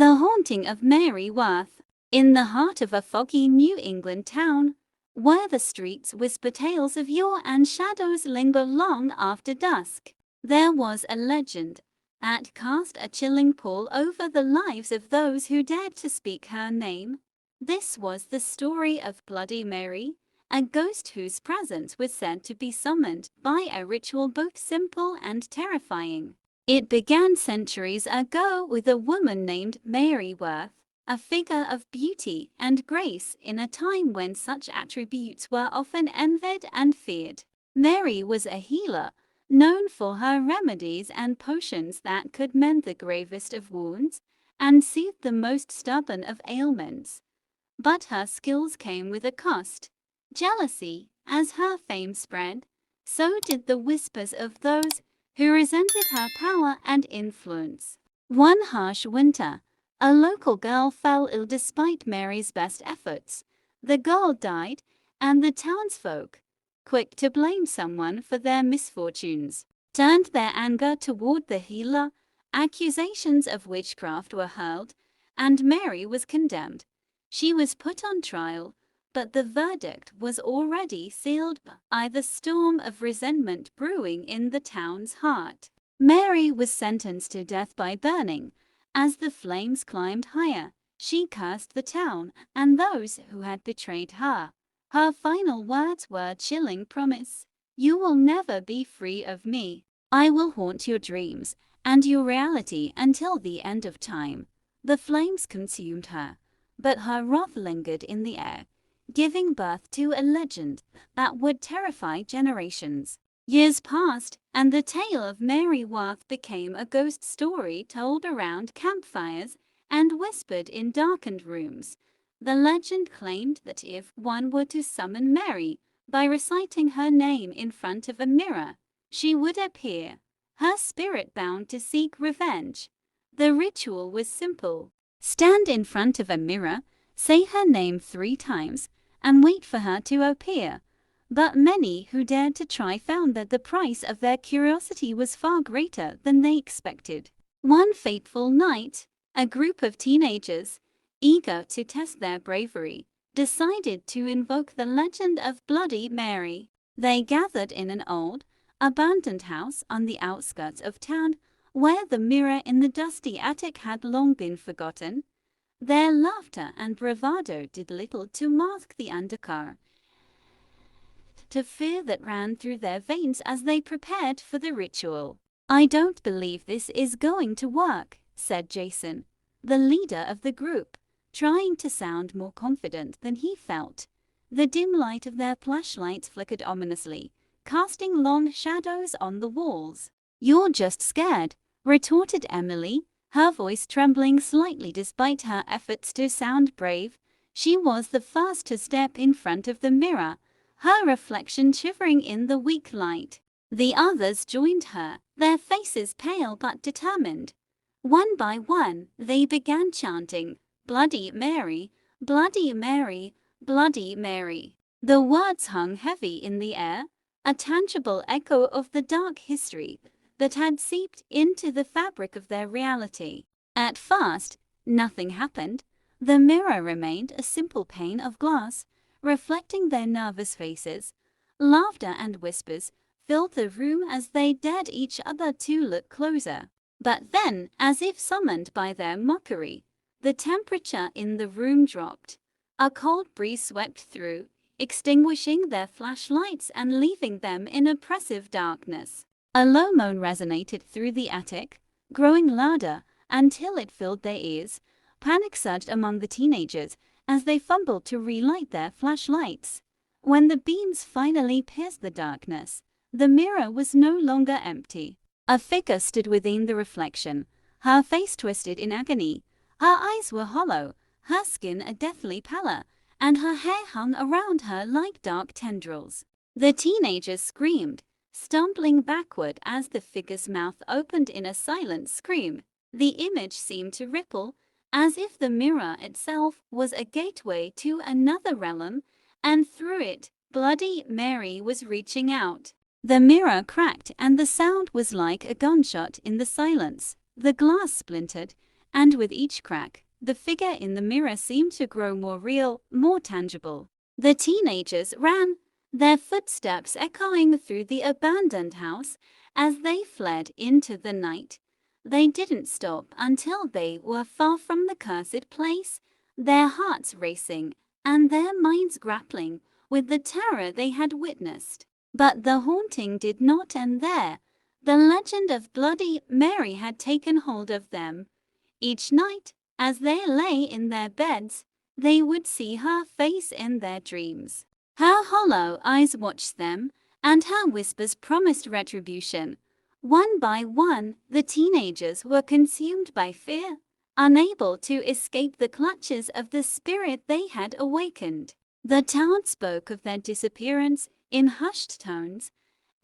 The Haunting of Mary Worth. In the heart of a foggy New England town, where the streets whisper tales of yore and shadows linger long after dusk, there was a legend that cast a chilling pall over the lives of those who dared to speak her name. This was the story of Bloody Mary, a ghost whose presence was said to be summoned by a ritual both simple and terrifying. It began centuries ago with a woman named Mary Worth, a figure of beauty and grace in a time when such attributes were often envied and feared. Mary was a healer, known for her remedies and potions that could mend the gravest of wounds and soothe the most stubborn of ailments. But her skills came with a cost. Jealousy. As her fame spread, so did the whispers of those who resented her power and influence. One harsh winter, a local girl fell ill despite Mary's best efforts. The girl died, and the townsfolk, quick to blame someone for their misfortunes, turned their anger toward the healer. Accusations of witchcraft were hurled, and Mary was condemned. She was put on trial, but the verdict was already sealed by the storm of resentment brewing in the town's heart. Mary was sentenced to death by burning. As the flames climbed higher, she cursed the town and those who had betrayed her. Her final words were a chilling promise: "You will never be free of me. I will haunt your dreams and your reality until the end of time." The flames consumed her, but her wrath lingered in the air, giving birth to a legend that would terrify generations. Years passed, and the tale of Mary Worth became a ghost story told around campfires and whispered in darkened rooms. The legend claimed that if one were to summon Mary by reciting her name in front of a mirror, she would appear, her spirit bound to seek revenge. The ritual was simple. Stand in front of a mirror, say her name 3 times, and wait for her to appear. But many who dared to try found that the price of their curiosity was far greater than they expected. One fateful night, a group of teenagers, eager to test their bravery, decided to invoke the legend of Bloody Mary. They gathered in an old, abandoned house on the outskirts of town, where the mirror in the dusty attic had long been forgotten. Their laughter and bravado did little to mask the undercurrent of fear that ran through their veins as they prepared for the ritual. "I don't believe this is going to work," said Jason, the leader of the group, trying to sound more confident than he felt. The dim light of their flashlights flickered ominously, casting long shadows on the walls. "You're just scared," retorted Emily, her voice trembling slightly despite her efforts to sound brave. She was the first to step in front of the mirror, her reflection shivering in the weak light. The others joined her, their faces pale but determined. One by one, they began chanting, "Bloody Mary, Bloody Mary, Bloody Mary." The words hung heavy in the air, a tangible echo of the dark history that had seeped into the fabric of their reality. At first, nothing happened. The mirror remained a simple pane of glass, reflecting their nervous faces. Laughter and whispers filled the room as they dared each other to look closer. But then, as if summoned by their mockery, the temperature in the room dropped. A cold breeze swept through, extinguishing their flashlights and leaving them in oppressive darkness. A low moan resonated through the attic, growing louder until it filled their ears. Panic surged among the teenagers as they fumbled to relight their flashlights. When the beams finally pierced the darkness, the mirror was no longer empty. A figure stood within the reflection, her face twisted in agony. Her eyes were hollow, her skin a deathly pallor, and her hair hung around her like dark tendrils. The teenagers screamed, stumbling backward as the figure's mouth opened in a silent scream. The image seemed to ripple, as if the mirror itself was a gateway to another realm, and through it, Bloody Mary was reaching out. The mirror cracked, and the sound was like a gunshot in the silence. The glass splintered, and with each crack, the figure in the mirror seemed to grow more real, more tangible. The teenagers ran, their footsteps echoing through the abandoned house as they fled into the night. They didn't stop until they were far from the cursed place, their hearts racing and their minds grappling with the terror they had witnessed. But the haunting did not end there. The legend of Bloody Mary had taken hold of them. Each night, as they lay in their beds, they would see her face in their dreams. Her hollow eyes watched them, and her whispers promised retribution. One by one, the teenagers were consumed by fear, unable to escape the clutches of the spirit they had awakened. The town spoke of their disappearance in hushed tones,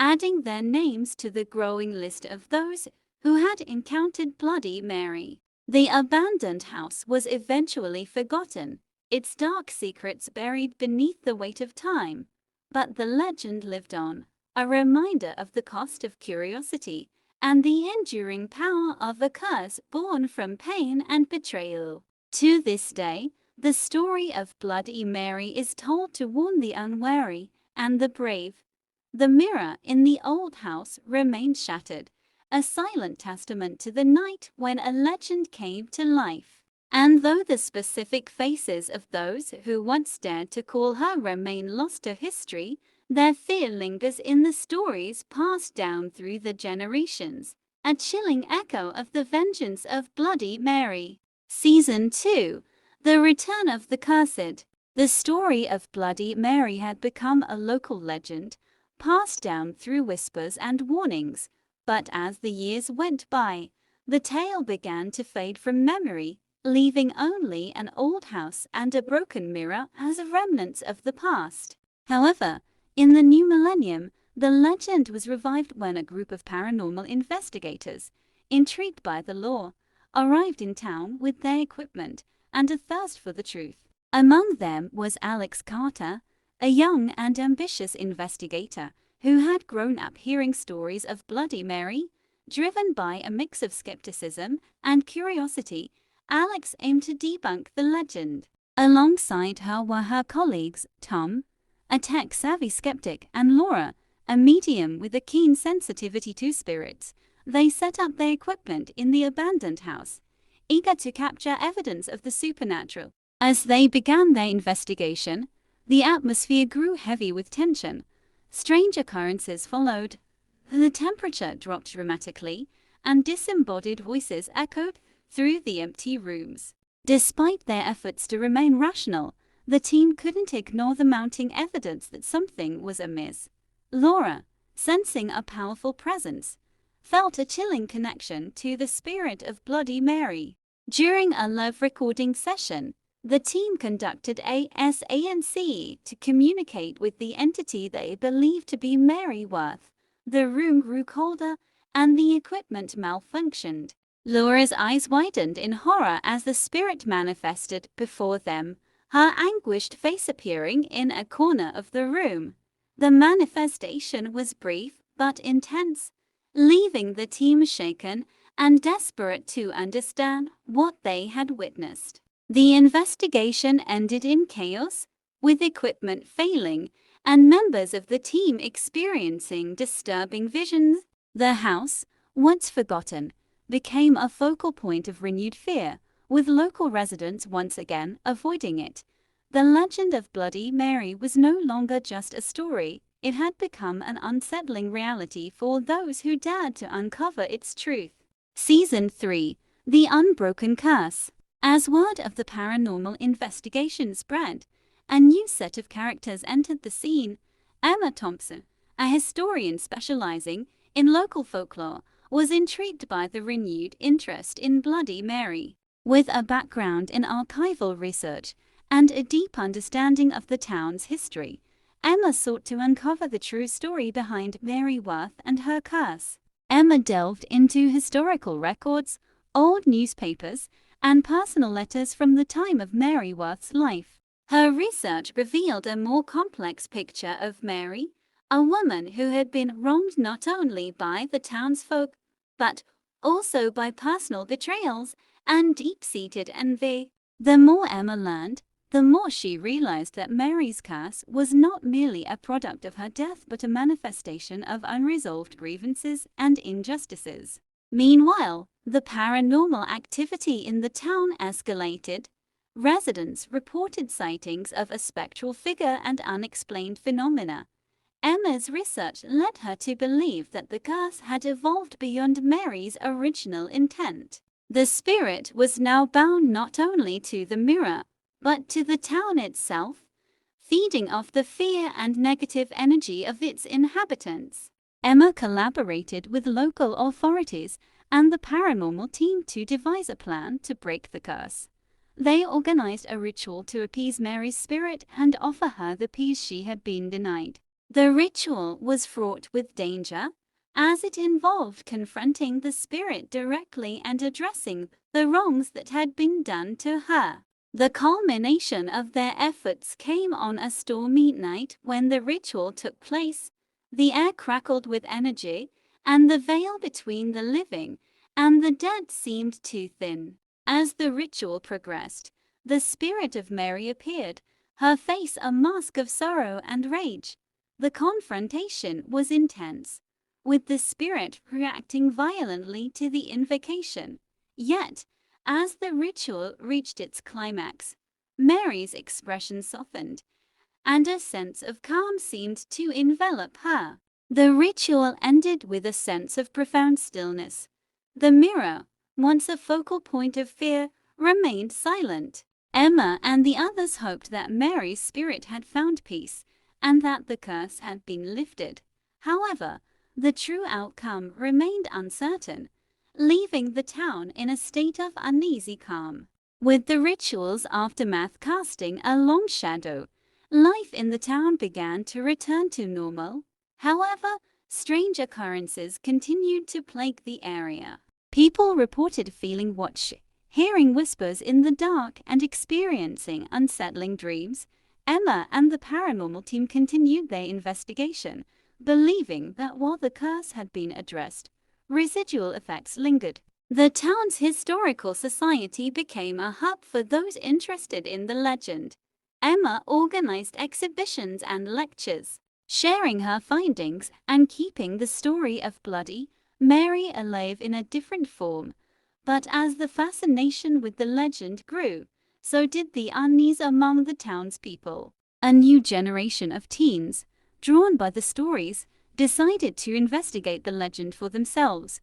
adding their names to the growing list of those who had encountered Bloody Mary. The abandoned house was eventually forgotten, its dark secrets buried beneath the weight of time. But the legend lived on, a reminder of the cost of curiosity and the enduring power of a curse born from pain and betrayal. To this day, the story of Bloody Mary is told to warn the unwary and the brave. The mirror in the old house remained shattered, a silent testament to the night when a legend came to life. And though the specific faces of those who once dared to call her remain lost to history, their fear lingers in the stories passed down through the generations, a chilling echo of the vengeance of Bloody Mary. Season 2: The Return of the Cursed. The story of Bloody Mary had become a local legend, passed down through whispers and warnings. But as the years went by, the tale began to fade from memory, leaving only an old house and a broken mirror as remnants of the past. However, in the new millennium, the legend was revived when a group of paranormal investigators, intrigued by the lore, arrived in town with their equipment and a thirst for the truth. Among them was Alex Carter, a young and ambitious investigator who had grown up hearing stories of Bloody Mary. Driven by a mix of skepticism and curiosity, Alex aimed to debunk the legend. Alongside her were her colleagues, Tom, a tech-savvy skeptic, and Laura, a medium with a keen sensitivity to spirits. They set up their equipment in the abandoned house, eager to capture evidence of the supernatural. As they began their investigation, the atmosphere grew heavy with tension. Strange occurrences followed. The temperature dropped dramatically, and disembodied voices echoed through the empty rooms. Despite their efforts to remain rational, the team couldn't ignore the mounting evidence that something was amiss. Laura, sensing a powerful presence, felt a chilling connection to the spirit of Bloody Mary. During a live recording session, the team conducted a SANC to communicate with the entity they believed to be Mary Worth. The room grew colder, and the equipment malfunctioned. Laura's eyes widened in horror as the spirit manifested before them, her anguished face appearing in a corner of the room. The manifestation was brief but intense, leaving the team shaken and desperate to understand what they had witnessed. The investigation ended in chaos, with equipment failing and members of the team experiencing disturbing visions. The house, once forgotten, became a focal point of renewed fear, with local residents once again avoiding it. The legend of Bloody Mary was no longer just a story, it had become an unsettling reality for those who dared to uncover its truth. Season 3: The Unbroken Curse. As word of the paranormal investigation spread, a new set of characters entered the scene. Emma Thompson, a historian specializing in local folklore, was intrigued by the renewed interest in Bloody Mary. With a background in archival research and a deep understanding of the town's history, Emma sought to uncover the true story behind Mary Worth and her curse. Emma delved into historical records, old newspapers, and personal letters from the time of Mary Worth's life. Her research revealed a more complex picture of Mary, a woman who had been wronged not only by the townsfolk, but also by personal betrayals and deep-seated envy. The more Emma learned, the more she realized that Mary's curse was not merely a product of her death but a manifestation of unresolved grievances and injustices. Meanwhile, the paranormal activity in the town escalated. Residents reported sightings of a spectral figure and unexplained phenomena. Emma's research led her to believe that the curse had evolved beyond Mary's original intent. The spirit was now bound not only to the mirror, but to the town itself, feeding off the fear and negative energy of its inhabitants. Emma collaborated with local authorities and the paranormal team to devise a plan to break the curse. They organized a ritual to appease Mary's spirit and offer her the peace she had been denied. The ritual was fraught with danger, as it involved confronting the spirit directly and addressing the wrongs that had been done to her. The culmination of their efforts came on a stormy night when the ritual took place. The air crackled with energy, and the veil between the living and the dead seemed too thin. As the ritual progressed, the spirit of Mary appeared, her face a mask of sorrow and rage. The confrontation was intense, with the spirit reacting violently to the invocation. Yet, as the ritual reached its climax, Mary's expression softened, and a sense of calm seemed to envelop her. The ritual ended with a sense of profound stillness. The mirror, once a focal point of fear, remained silent. Emma and the others hoped that Mary's spirit had found peace, and that the curse had been lifted. However, the true outcome remained uncertain, leaving the town in a state of uneasy calm. With the ritual's aftermath casting a long shadow, life in the town began to return to normal. However, strange occurrences continued to plague the area. People reported feeling watched, hearing whispers in the dark, and experiencing unsettling dreams. Emma and the paranormal team continued their investigation, believing that while the curse had been addressed, residual effects lingered. The town's historical society became a hub for those interested in the legend. Emma organized exhibitions and lectures, sharing her findings and keeping the story of Bloody Mary alive in a different form. But as the fascination with the legend grew, so did the unease among the townspeople. A new generation of teens, drawn by the stories, decided to investigate the legend for themselves.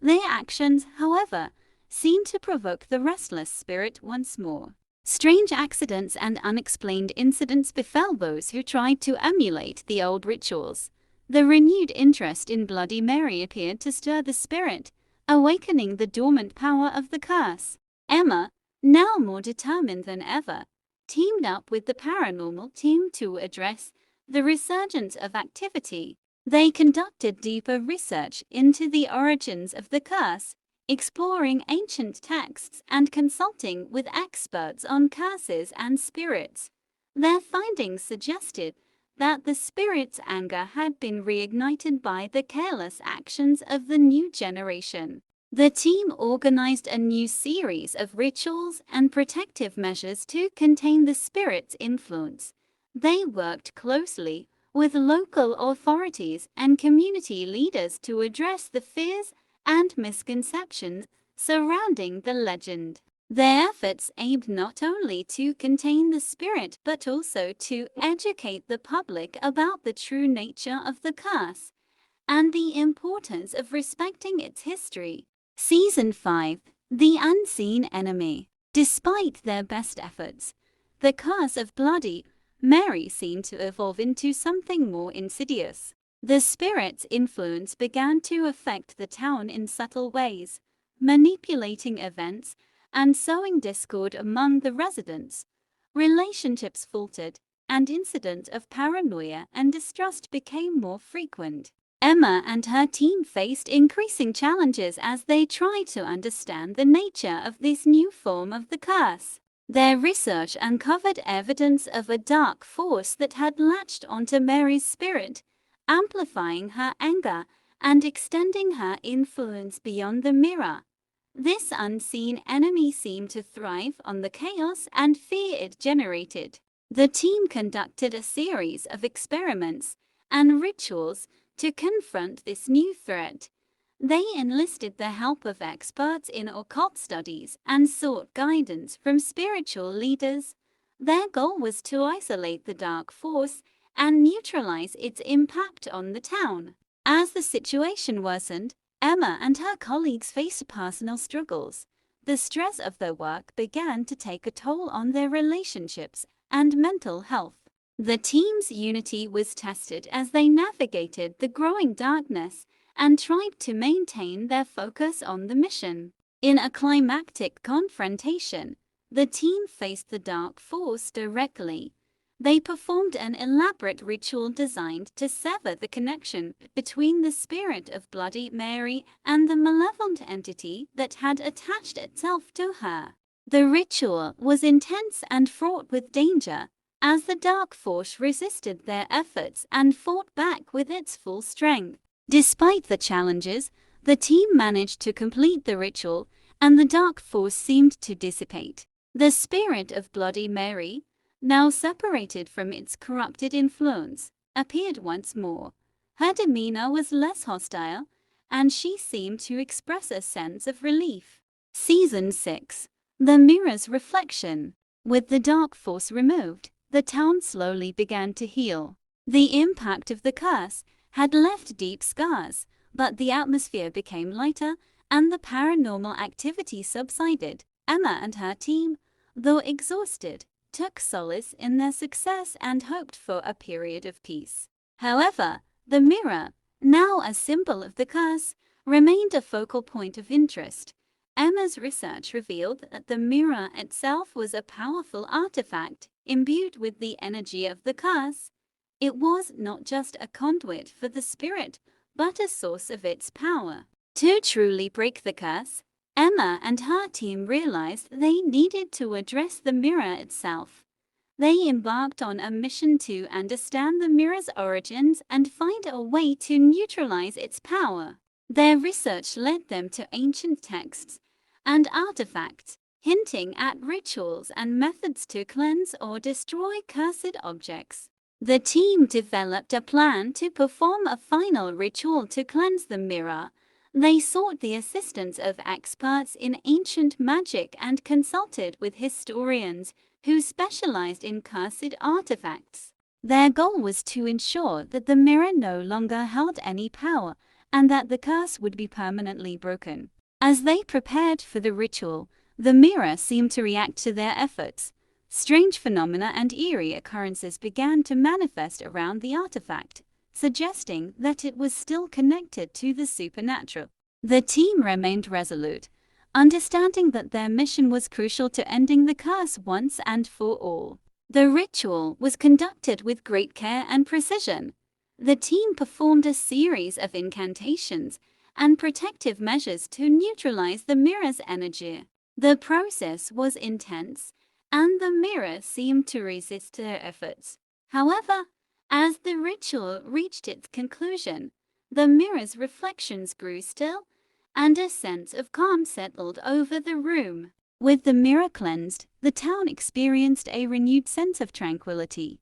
Their actions, however, seemed to provoke the restless spirit once more. Strange accidents and unexplained incidents befell those who tried to emulate the old rituals. The renewed interest in Bloody Mary appeared to stir the spirit, awakening the dormant power of the curse. Emma, now more determined than ever, teamed up with the paranormal team to address the resurgence of activity. They conducted deeper research into the origins of the curse, exploring ancient texts and consulting with experts on curses and spirits. Their findings suggested that the spirit's anger had been reignited by the careless actions of the new generation. The team organized a new series of rituals and protective measures to contain the spirit's influence. They worked closely with local authorities and community leaders to address the fears and misconceptions surrounding the legend. Their efforts aimed not only to contain the spirit but also to educate the public about the true nature of the curse and the importance of respecting its history. Season 5: The Unseen Enemy. Despite their best efforts, the curse of Bloody Mary seemed to evolve into something more insidious. The spirit's influence began to affect the town in subtle ways, manipulating events and sowing discord among the residents. Relationships faltered, and incidents of paranoia and distrust became more frequent. Emma and her team faced increasing challenges as they tried to understand the nature of this new form of the curse. Their research uncovered evidence of a dark force that had latched onto Mary's spirit, amplifying her anger and extending her influence beyond the mirror. This unseen enemy seemed to thrive on the chaos and fear it generated. The team conducted a series of experiments and rituals to confront this new threat. They enlisted the help of experts in occult studies and sought guidance from spiritual leaders. Their goal was to isolate the dark force and neutralize its impact on the town. As the situation worsened, Emma and her colleagues faced personal struggles. The stress of their work began to take a toll on their relationships and mental health. The team's unity was tested as they navigated the growing darkness and tried to maintain their focus on the mission. In a climactic confrontation, the team faced the dark force directly. They performed an elaborate ritual designed to sever the connection between the spirit of Bloody Mary and the malevolent entity that had attached itself to her. The ritual was intense and fraught with danger, as the dark force resisted their efforts and fought back with its full strength. Despite the challenges, the team managed to complete the ritual, and the dark force seemed to dissipate. The spirit of Bloody Mary, now separated from its corrupted influence, appeared once more. Her demeanor was less hostile, and she seemed to express a sense of relief. Season 6. The Mirror's Reflection. With the dark force removed, the town slowly began to heal. The impact of the curse had left deep scars, but the atmosphere became lighter and the paranormal activity subsided. Emma and her team, though exhausted, took solace in their success and hoped for a period of peace. However, the mirror, now a symbol of the curse, remained a focal point of interest. Emma's research revealed that the mirror itself was a powerful artifact imbued with the energy of the curse. It was not just a conduit for the spirit, but a source of its power. To truly break the curse, Emma and her team realized they needed to address the mirror itself. They embarked on a mission to understand the mirror's origins and find a way to neutralize its power. Their research led them to ancient texts and artifacts, hinting at rituals and methods to cleanse or destroy cursed objects. The team developed a plan to perform a final ritual to cleanse the mirror. They sought the assistance of experts in ancient magic and consulted with historians who specialized in cursed artifacts. Their goal was to ensure that the mirror no longer held any power and that the curse would be permanently broken. As they prepared for the ritual, the mirror seemed to react to their efforts. Strange phenomena and eerie occurrences began to manifest around the artifact, suggesting that it was still connected to the supernatural. The team remained resolute, understanding that their mission was crucial to ending the curse once and for all. The ritual was conducted with great care and precision. The team performed a series of incantations and protective measures to neutralize the mirror's energy. The process was intense, and the mirror seemed to resist their efforts. However, as the ritual reached its conclusion, the mirror's reflections grew still, and a sense of calm settled over the room. With the mirror cleansed, the town experienced a renewed sense of tranquility.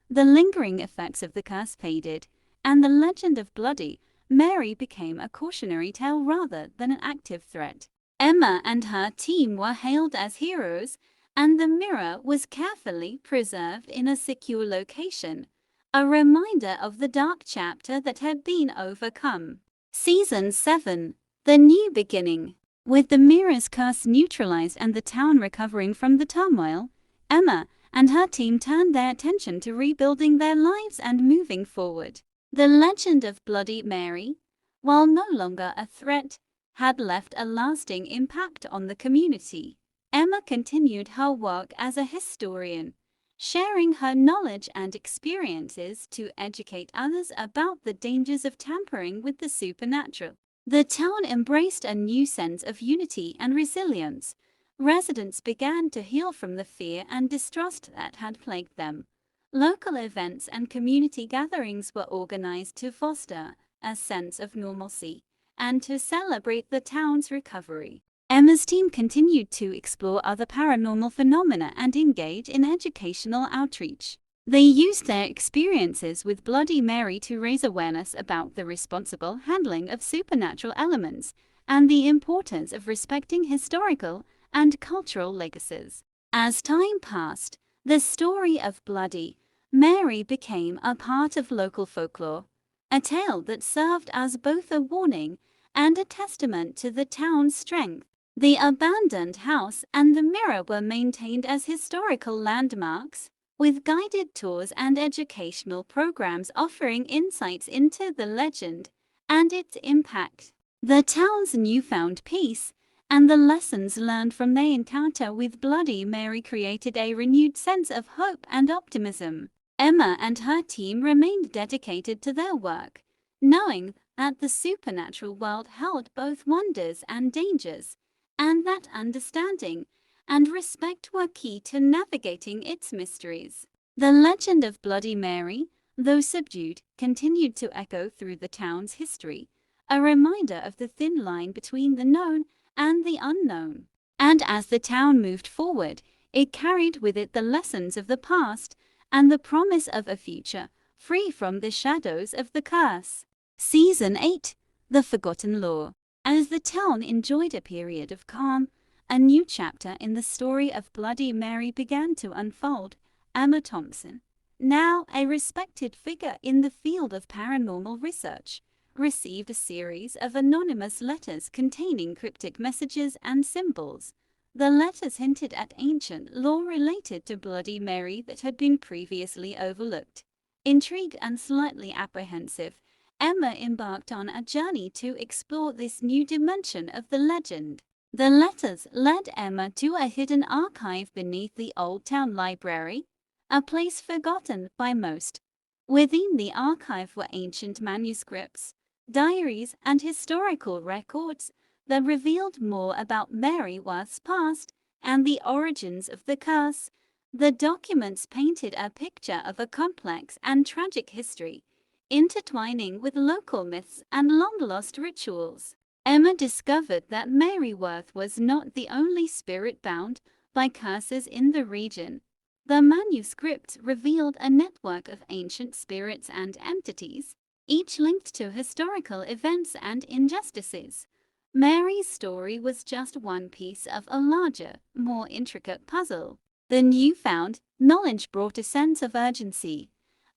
The lingering effects of the curse faded, and the legend of Bloody Mary became a cautionary tale rather than an active threat. Emma and her team were hailed as heroes, and the mirror was carefully preserved in a secure location, a reminder of the dark chapter that had been overcome. Season 7. The New Beginning. With the mirror's curse neutralized and the town recovering from the turmoil, Emma and her team turned their attention to rebuilding their lives and moving forward. The legend of Bloody Mary, while no longer a threat, had left a lasting impact on the community. Emma continued her work as a historian, sharing her knowledge and experiences to educate others about the dangers of tampering with the supernatural. The town embraced a new sense of unity and resilience. Residents began to heal from the fear and distrust that had plagued them. Local events and community gatherings were organized to foster a sense of normalcy and to celebrate the town's recovery. Emma's team continued to explore other paranormal phenomena and engage in educational outreach. They used their experiences with Bloody Mary to raise awareness about the responsible handling of supernatural elements and the importance of respecting historical and cultural legacies. As time passed, the story of Bloody Mary became a part of local folklore, a tale that served as both a warning and a testament to the town's strength. The abandoned house and the mirror were maintained as historical landmarks, with guided tours and educational programs offering insights into the legend and its impact. The town's newfound peace and the lessons learned from their encounter with Bloody Mary created a renewed sense of hope and optimism. Emma and her team remained dedicated to their work, knowing that the supernatural world held both wonders and dangers, and that understanding and respect were key to navigating its mysteries. The legend of Bloody Mary, though subdued, continued to echo through the town's history, a reminder of the thin line between the known and the unknown. And as the town moved forward, it carried with it the lessons of the past and the promise of a future free from the shadows of the curse. Season 8, The Forgotten Law. As the town enjoyed a period of calm, a new chapter in the story of Bloody Mary began to unfold. Emma Thompson, now a respected figure in the field of paranormal research, received a series of anonymous letters containing cryptic messages and symbols. The letters hinted at ancient lore related to Bloody Mary that had been previously overlooked. Intrigued and slightly apprehensive, Emma embarked on a journey to explore this new dimension of the legend. The letters led Emma to a hidden archive beneath the Old Town Library, a place forgotten by most. Within the archive were ancient manuscripts, diaries, and historical records that revealed more about Mary Worth's past and the origins of the curse. The documents painted a picture of a complex and tragic history, intertwining with local myths and long-lost rituals. Emma discovered that Mary Worth was not the only spirit bound by curses in the region. The manuscripts revealed a network of ancient spirits and entities, each linked to historical events and injustices. Mary's story was just one piece of a larger, more intricate puzzle. The newfound knowledge brought a sense of urgency.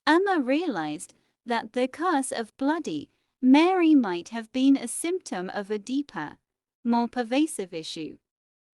Emma realized that the curse of Bloody Mary might have been a symptom of a deeper, more pervasive issue.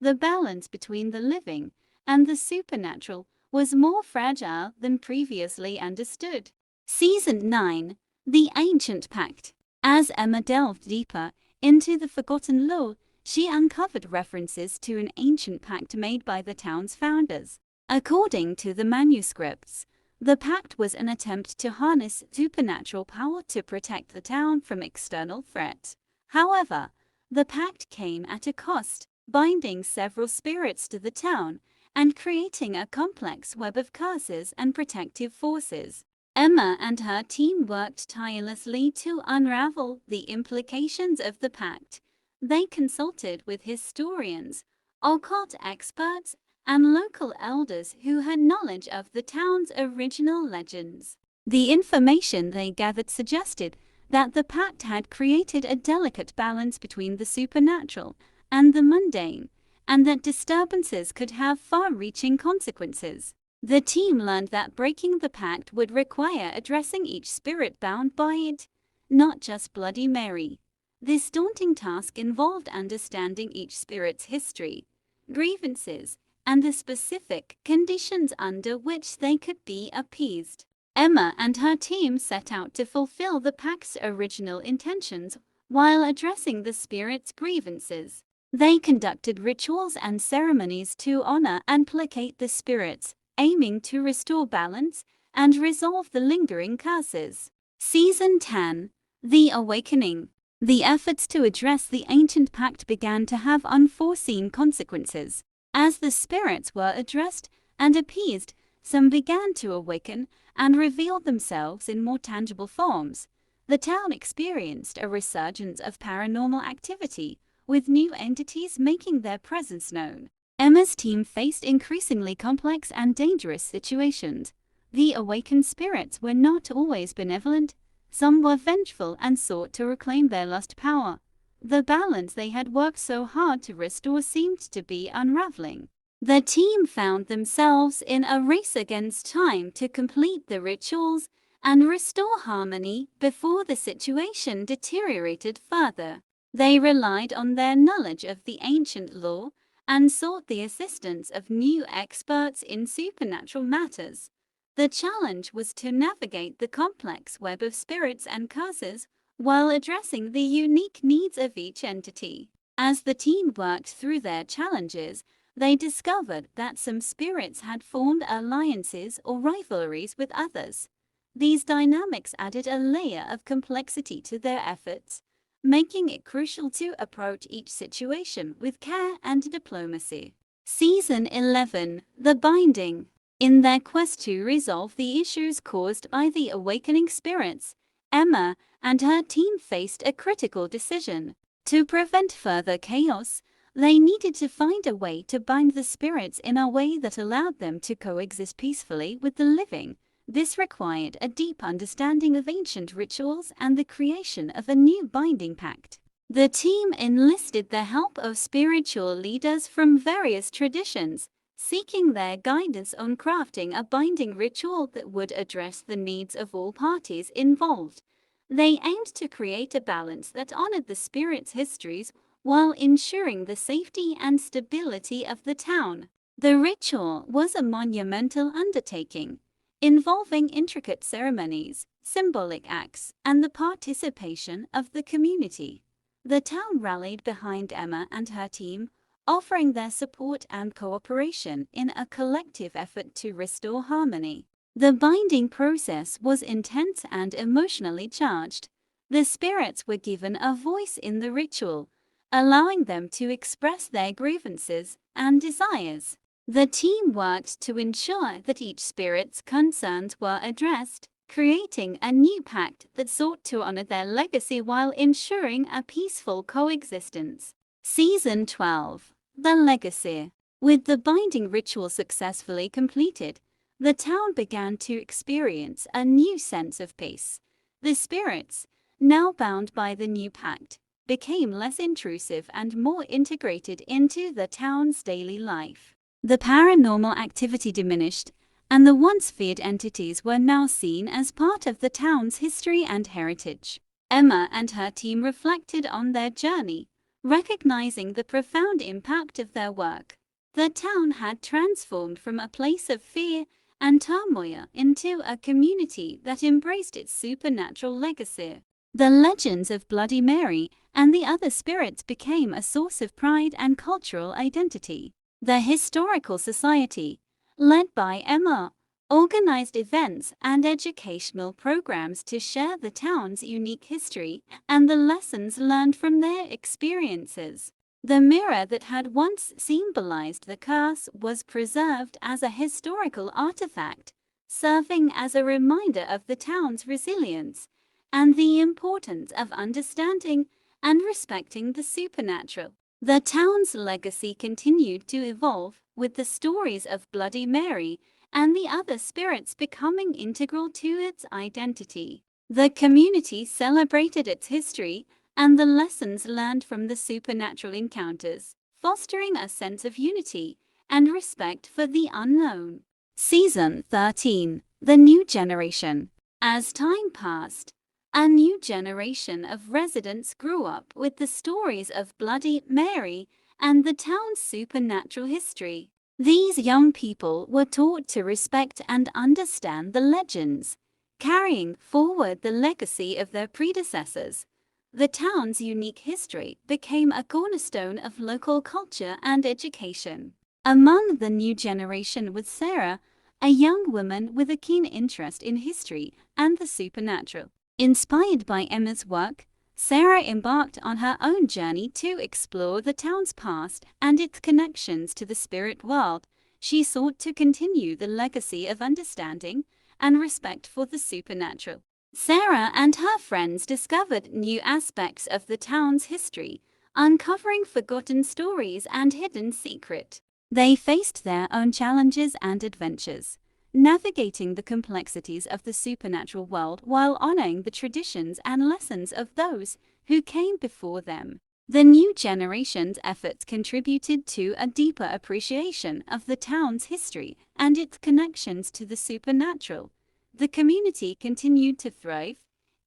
The balance between the living and the supernatural was more fragile than previously understood. Season 9, The Ancient Pact. As Emma delved deeper into the forgotten lore, she uncovered references to an ancient pact made by the town's founders. According to the manuscripts, the pact was an attempt to harness supernatural power to protect the town from external threats. However, the pact came at a cost, binding several spirits to the town and creating a complex web of curses and protective forces. Emma and her team worked tirelessly to unravel the implications of the pact. They consulted with historians, occult experts, and local elders who had knowledge of the town's original legends. The information they gathered suggested that the pact had created a delicate balance between the supernatural and the mundane, and that disturbances could have far-reaching consequences. The team learned that breaking the pact would require addressing each spirit bound by it, not just Bloody Mary. This daunting task involved understanding each spirit's history, grievances, and the specific conditions under which they could be appeased. Emma and her team set out to fulfill the pact's original intentions while addressing the spirit's grievances. They conducted rituals and ceremonies to honor and placate the spirits, aiming to restore balance and resolve the lingering curses. Season 10, The Awakening. The efforts to address the ancient pact began to have unforeseen consequences. As the spirits were addressed and appeased, some began to awaken and reveal themselves in more tangible forms. The town experienced a resurgence of paranormal activity, with new entities making their presence known. Emma's team faced increasingly complex and dangerous situations. The awakened spirits were not always benevolent. Some were vengeful and sought to reclaim their lost power. The balance they had worked so hard to restore seemed to be unraveling. The team found themselves in a race against time to complete the rituals and restore harmony before the situation deteriorated further. They relied on their knowledge of the ancient law and sought the assistance of new experts in supernatural matters. The challenge was to navigate the complex web of spirits and curses while addressing the unique needs of each entity. As the team worked through their challenges, they discovered that some spirits had formed alliances or rivalries with others. These dynamics added a layer of complexity to their efforts, making it crucial to approach each situation with care and diplomacy. Season 11: The Binding. In their quest to resolve the issues caused by the awakening spirits, Emma and her team faced a critical decision. To prevent further chaos, they needed to find a way to bind the spirits in a way that allowed them to coexist peacefully with the living. This required a deep understanding of ancient rituals and the creation of a new binding pact. The team enlisted the help of spiritual leaders from various traditions, seeking their guidance on crafting a binding ritual that would address the needs of all parties involved. They aimed to create a balance that honored the spirits' histories while ensuring the safety and stability of the town. The ritual was a monumental undertaking, involving intricate ceremonies, symbolic acts, and the participation of the community. The town rallied behind Emma and her team, offering their support and cooperation in a collective effort to restore harmony. The binding process was intense and emotionally charged. The spirits were given a voice in the ritual, allowing them to express their grievances and desires. The team worked to ensure that each spirit's concerns were addressed, creating a new pact that sought to honor their legacy while ensuring a peaceful coexistence. Season 12: The Legacy. With the binding ritual successfully completed, the town began to experience a new sense of peace. The spirits, now bound by the new pact, became less intrusive and more integrated into the town's daily life. The paranormal activity diminished, and the once feared entities were now seen as part of the town's history and heritage. Emma and her team reflected on their journey, recognizing the profound impact of their work. The town had transformed from a place of fear and turmoil into a community that embraced its supernatural legacy. The legends of Bloody Mary and the other spirits became a source of pride and cultural identity. The Historical Society, led by Emma, organized events and educational programs to share the town's unique history and the lessons learned from their experiences. The mirror that had once symbolized the curse was preserved as a historical artifact, serving as a reminder of the town's resilience and the importance of understanding and respecting the supernatural. The town's legacy continued to evolve, with the stories of Bloody Mary and the other spirits becoming integral to its identity. The community celebrated its history and the lessons learned from the supernatural encounters, fostering a sense of unity and respect for the unknown. Season 13: The New Generation. As time passed, a new generation of residents grew up with the stories of Bloody Mary and the town's supernatural history. These young people were taught to respect and understand the legends, carrying forward the legacy of their predecessors. The town's unique history became a cornerstone of local culture and education. Among the new generation was Sarah, a young woman with a keen interest in history and the supernatural. Inspired by Emma's work, Sarah embarked on her own journey to explore the town's past and its connections to the spirit world. She sought to continue the legacy of understanding and respect for the supernatural. Sarah and her friends discovered new aspects of the town's history, uncovering forgotten stories and hidden secrets. They faced their own challenges and adventures, navigating the complexities of the supernatural world while honoring the traditions and lessons of those who came before them. The new generation's efforts contributed to a deeper appreciation of the town's history and its connections to the supernatural. The community continued to thrive,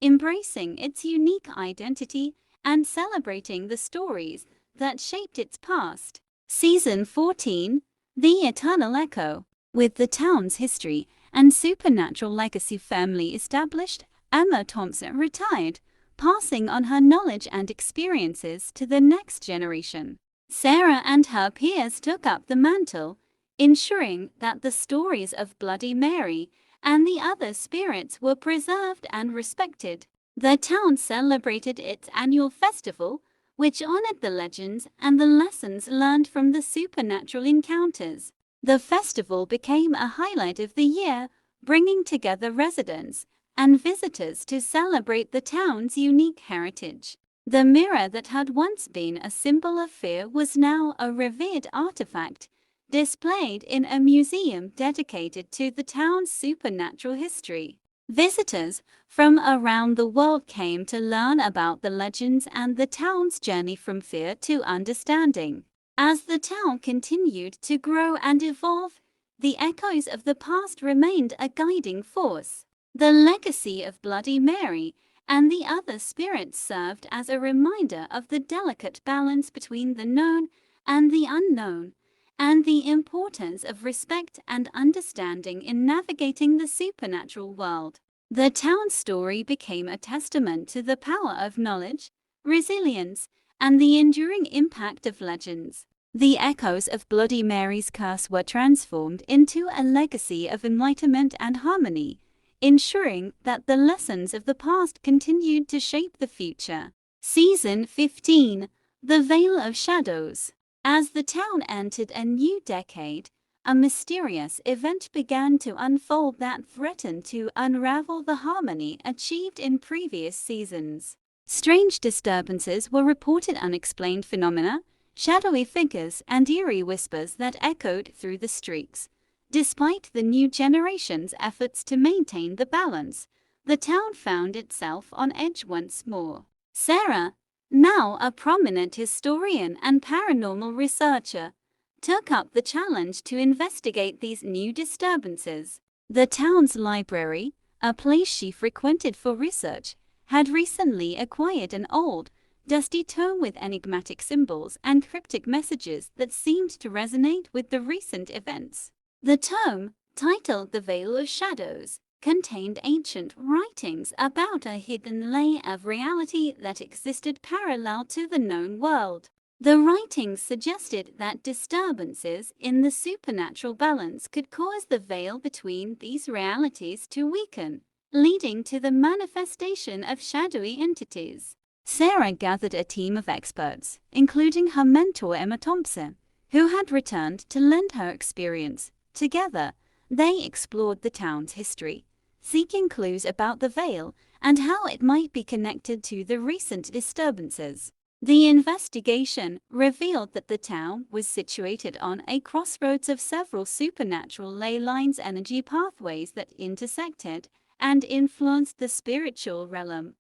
embracing its unique identity and celebrating the stories that shaped its past. Season 14, The Eternal Echo. With the town's history and supernatural legacy firmly established, Emma Thompson retired, passing on her knowledge and experiences to the next generation. Sarah and her peers took up the mantle, ensuring that the stories of Bloody Mary and the other spirits were preserved and respected. The town celebrated its annual festival, which honored the legends and the lessons learned from the supernatural encounters. The festival became a highlight of the year, bringing together residents and visitors to celebrate the town's unique heritage. The mirror that had once been a symbol of fear was now a revered artifact, displayed in a museum dedicated to the town's supernatural history. Visitors from around the world came to learn about the legends and the town's journey from fear to understanding. As the town continued to grow and evolve, the echoes of the past remained a guiding force. The legacy of Bloody Mary and the other spirits served as a reminder of the delicate balance between the known and the unknown, and the importance of respect and understanding in navigating the supernatural world. The town's story became a testament to the power of knowledge, resilience, and the enduring impact of legends. The echoes of Bloody Mary's curse were transformed into a legacy of enlightenment and harmony, ensuring that the lessons of the past continued to shape the future. Season 15, The Veil of Shadows. As the town entered a new decade, a mysterious event began to unfold that threatened to unravel the harmony achieved in previous seasons. Strange disturbances were reported, unexplained phenomena, shadowy figures, and eerie whispers that echoed through the streets. Despite the new generation's efforts to maintain the balance, the town found itself on edge once more. Sarah, now a prominent historian and paranormal researcher, took up the challenge to investigate these new disturbances. The town's library, a place she frequented for research, had recently acquired an old, dusty tome with enigmatic symbols and cryptic messages that seemed to resonate with the recent events. The tome, titled The Veil of Shadows, contained ancient writings about a hidden layer of reality that existed parallel to the known world. The writings suggested that disturbances in the supernatural balance could cause the veil between these realities to weaken, leading to the manifestation of shadowy entities. Sarah gathered a team of experts, including her mentor Emma Thompson, who had returned to lend her experience. Together, they explored the town's history, seeking clues about the veil and how it might be connected to the recent disturbances. The investigation revealed that the town was situated on a crossroads of several supernatural ley lines, energy pathways that intersected and influenced the spiritual realm.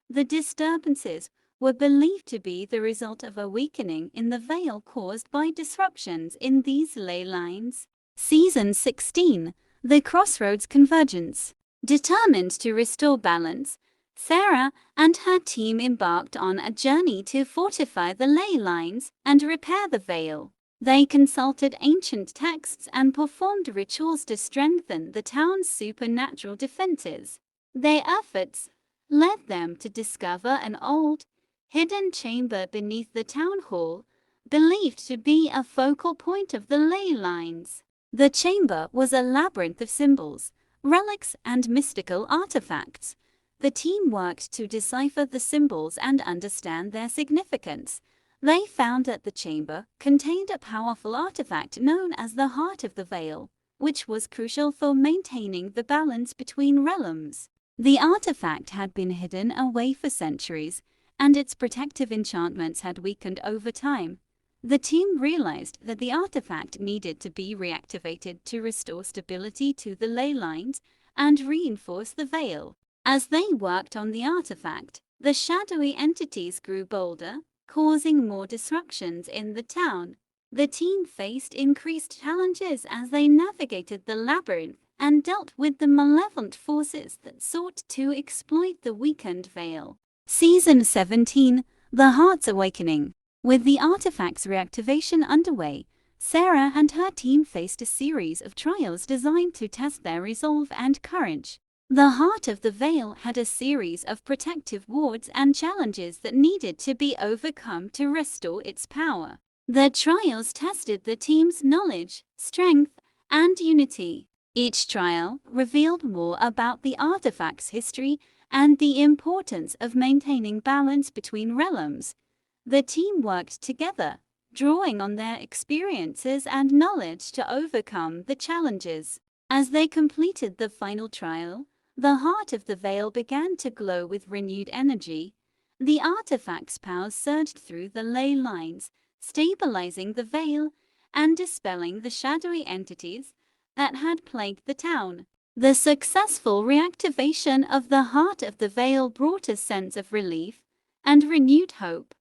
The disturbances were believed to be the result of a weakening in the veil caused by disruptions in these ley lines. Season 16, The Crossroads Convergence. Determined to restore balance, Sarah and her team embarked on a journey to fortify the ley lines and repair the veil. They consulted ancient texts and performed rituals to strengthen the town's supernatural defenses. Their efforts led them to discover an old, hidden chamber beneath the town hall, believed to be a focal point of the ley lines. The chamber was a labyrinth of symbols, relics, and mystical artifacts. The team worked to decipher the symbols and understand their significance. They found that the chamber contained a powerful artifact known as the Heart of the Veil, which was crucial for maintaining the balance between realms. The artifact had been hidden away for centuries, and its protective enchantments had weakened over time. The team realized that the artifact needed to be reactivated to restore stability to the ley lines and reinforce the veil. As they worked on the artifact, the shadowy entities grew bolder, causing more disruptions in the town. The team faced increased challenges as they navigated the labyrinth and dealt with the malevolent forces that sought to exploit the weakened veil. Season 17, The Heart's Awakening. With the artifact's reactivation underway, Sarah and her team faced a series of trials designed to test their resolve and courage. The Heart of the Veil had a series of protective wards and challenges that needed to be overcome to restore its power. The trials tested the team's knowledge, strength, and unity. Each trial revealed more about the artifact's history and the importance of maintaining balance between realms. The team worked together, drawing on their experiences and knowledge to overcome the challenges. As they completed the final trial, the Heart of the Veil began to glow with renewed energy. The artifact's powers surged through the ley lines, stabilizing the veil and dispelling the shadowy entities that had plagued the town. The successful reactivation of the Heart of the Veil brought a sense of relief and renewed hope.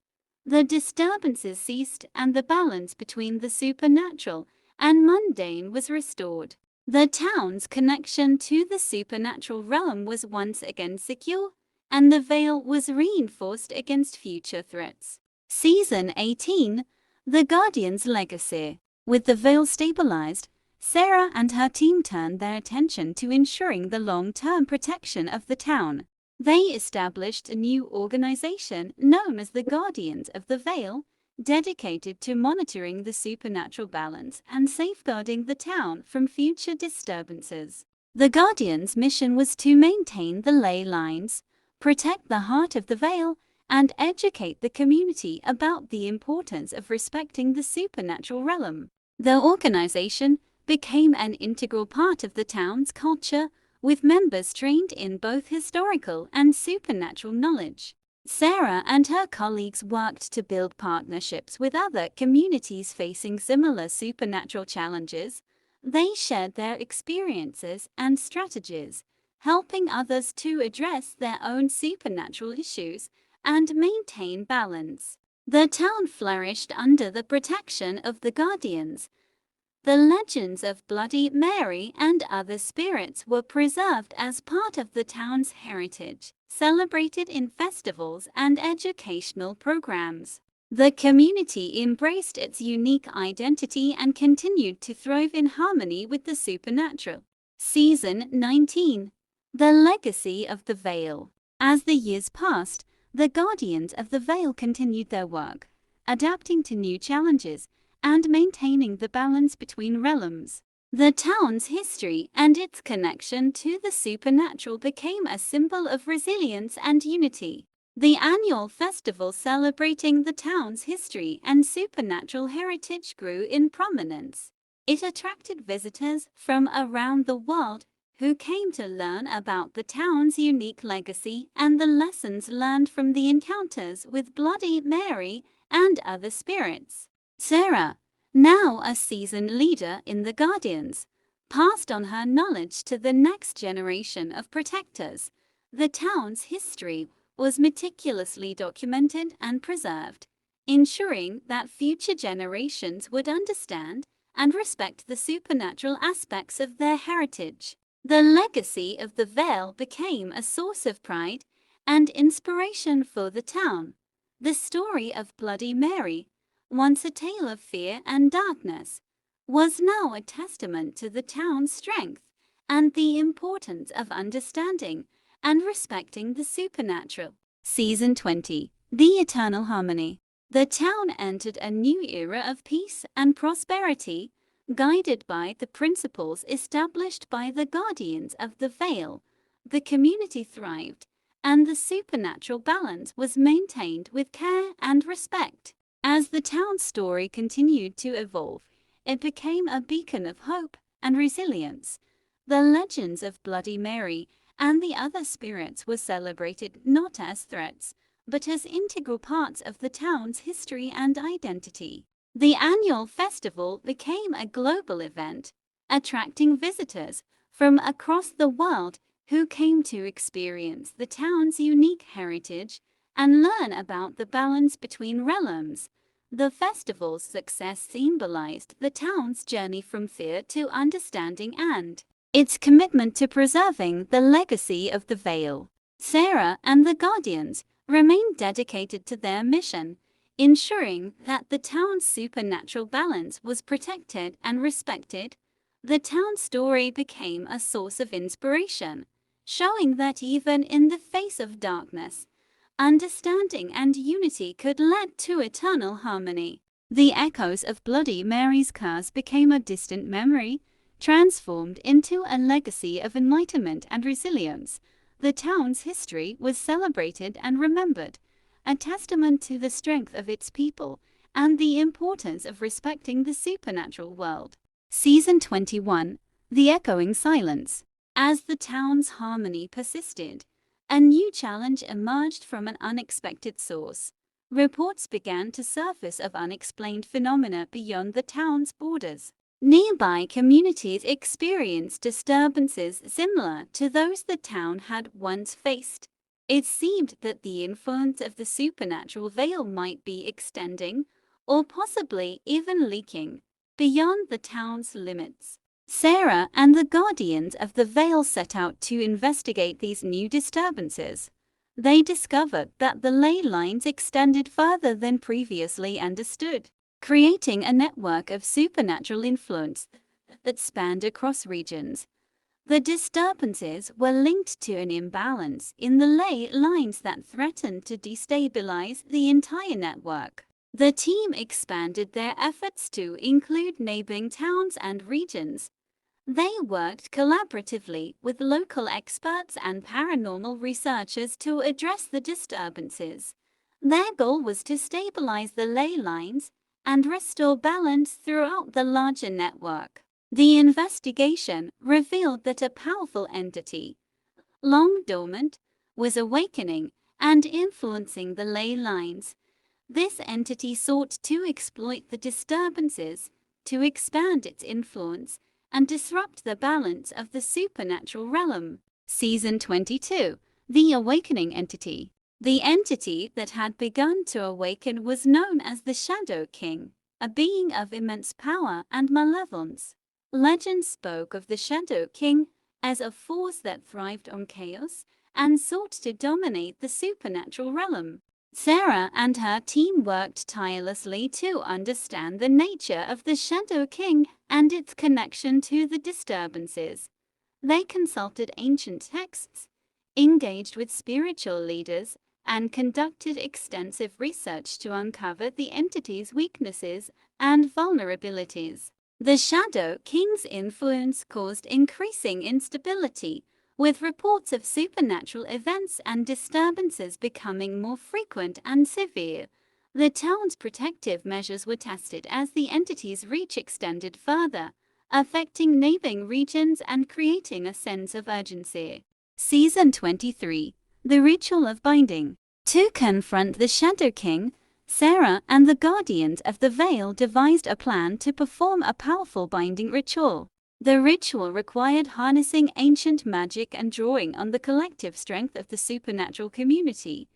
The disturbances ceased and the balance between the supernatural and mundane was restored. The town's connection to the supernatural realm was once again secure, and the veil was reinforced against future threats. Season 18, The Guardian's Legacy. With the veil stabilized, Sarah and her team turned their attention to ensuring the long-term protection of the town. They established a new organization known as the Guardians of the Veil, dedicated to monitoring the supernatural balance and safeguarding the town from future disturbances. The Guardians' mission was to maintain the ley lines, protect the Heart of the Veil, and educate the community about the importance of respecting the supernatural realm. The organization became an integral part of the town's culture, with members trained in both historical and supernatural knowledge. Sarah and her colleagues worked to build partnerships with other communities facing similar supernatural challenges. They shared their experiences and strategies, helping others to address their own supernatural issues and maintain balance. The town flourished under the protection of the Guardians. The legends of Bloody Mary and other spirits were preserved as part of the town's heritage, celebrated in festivals and educational programs. The community embraced its unique identity and continued to thrive in harmony with the supernatural. Season 19, The Legacy of the Veil. As the years passed, the Guardians of the Veil continued their work, adapting to new challenges and maintaining the balance between realms. The town's history and its connection to the supernatural became a symbol of resilience and unity. The annual festival celebrating the town's history and supernatural heritage grew in prominence. It attracted visitors from around the world who came to learn about the town's unique legacy and the lessons learned from the encounters with Bloody Mary and other spirits. Sarah, now a seasoned leader in the Guardians, passed on her knowledge to the next generation of protectors. The town's history was meticulously documented and preserved, ensuring that future generations would understand and respect the supernatural aspects of their heritage. The legacy of the Veil became a source of pride and inspiration for the town. The story of Bloody Mary, once a tale of fear and darkness, was now a testament to the town's strength and the importance of understanding and respecting the supernatural. Season 20, The Eternal Harmony. The town entered a new era of peace and prosperity, guided by the principles established by the Guardians of the Veil. The community thrived, and the supernatural balance was maintained with care and respect. As the town's story continued to evolve, it became a beacon of hope and resilience. The legends of Bloody Mary and the other spirits were celebrated not as threats, but as integral parts of the town's history and identity. The annual festival became a global event, attracting visitors from across the world who came to experience the town's unique heritage and learn about the balance between realms. The festival's success symbolized the town's journey from fear to understanding and its commitment to preserving the legacy of the Vale. Sarah and the Guardians remained dedicated to their mission, ensuring that the town's supernatural balance was protected and respected. The town's story became a source of inspiration, showing that even in the face of darkness, understanding and unity could lead to eternal harmony. The echoes of Bloody Mary's curse became a distant memory, transformed into a legacy of enlightenment and resilience. The town's history was celebrated and remembered, a testament to the strength of its people and the importance of respecting the supernatural world. Season 21, The Echoing Silence. As the town's harmony persisted, a new challenge emerged from an unexpected source. Reports began to surface of unexplained phenomena beyond the town's borders. Nearby communities experienced disturbances similar to those the town had once faced. It seemed that the influence of the supernatural veil might be extending, or possibly even leaking, beyond the town's limits. Sarah and the Guardians of the Veil set out to investigate these new disturbances. They discovered that the ley lines extended further than previously understood, creating a network of supernatural influence that spanned across regions. The disturbances were linked to an imbalance in the ley lines that threatened to destabilize the entire network. The team expanded their efforts to include neighboring towns and regions. They worked collaboratively with local experts and paranormal researchers to address the disturbances. Their goal was to stabilize the ley lines and restore balance throughout the larger network. The investigation revealed that a powerful entity, long dormant, was awakening and influencing the ley lines. This entity sought to exploit the disturbances to expand its influence and disrupt the balance of the supernatural realm. Season 22, The Awakening Entity. The entity that had begun to awaken was known as the Shadow King, a being of immense power and malevolence. Legend spoke of the Shadow King as a force that thrived on chaos and sought to dominate the supernatural realm. Sarah and her team worked tirelessly to understand the nature of the Shadow King and its connection to the disturbances. They consulted ancient texts, engaged with spiritual leaders, and conducted extensive research to uncover the entity's weaknesses and vulnerabilities. The Shadow King's influence caused increasing instability, with reports of supernatural events and disturbances becoming more frequent and severe. The town's protective measures were tested as the entity's reach extended further, affecting neighboring regions and creating a sense of urgency. Season 23, The Ritual of Binding. To confront the Shadow King, Sarah and the Guardians of the Veil devised a plan to perform a powerful binding ritual. The ritual required harnessing ancient magic and drawing on the collective strength of the supernatural community.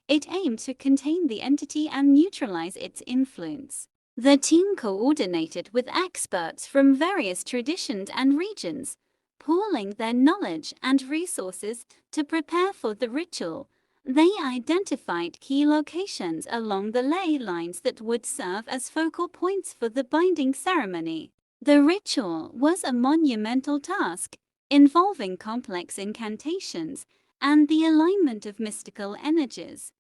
It aimed to contain the entity and neutralize its influence. The team coordinated with experts from various traditions and regions, pooling their knowledge and resources to prepare for the ritual. They identified key locations along the ley lines that would serve as focal points for the binding ceremony. The ritual was a monumental task, involving complex incantations and the alignment of mystical energies.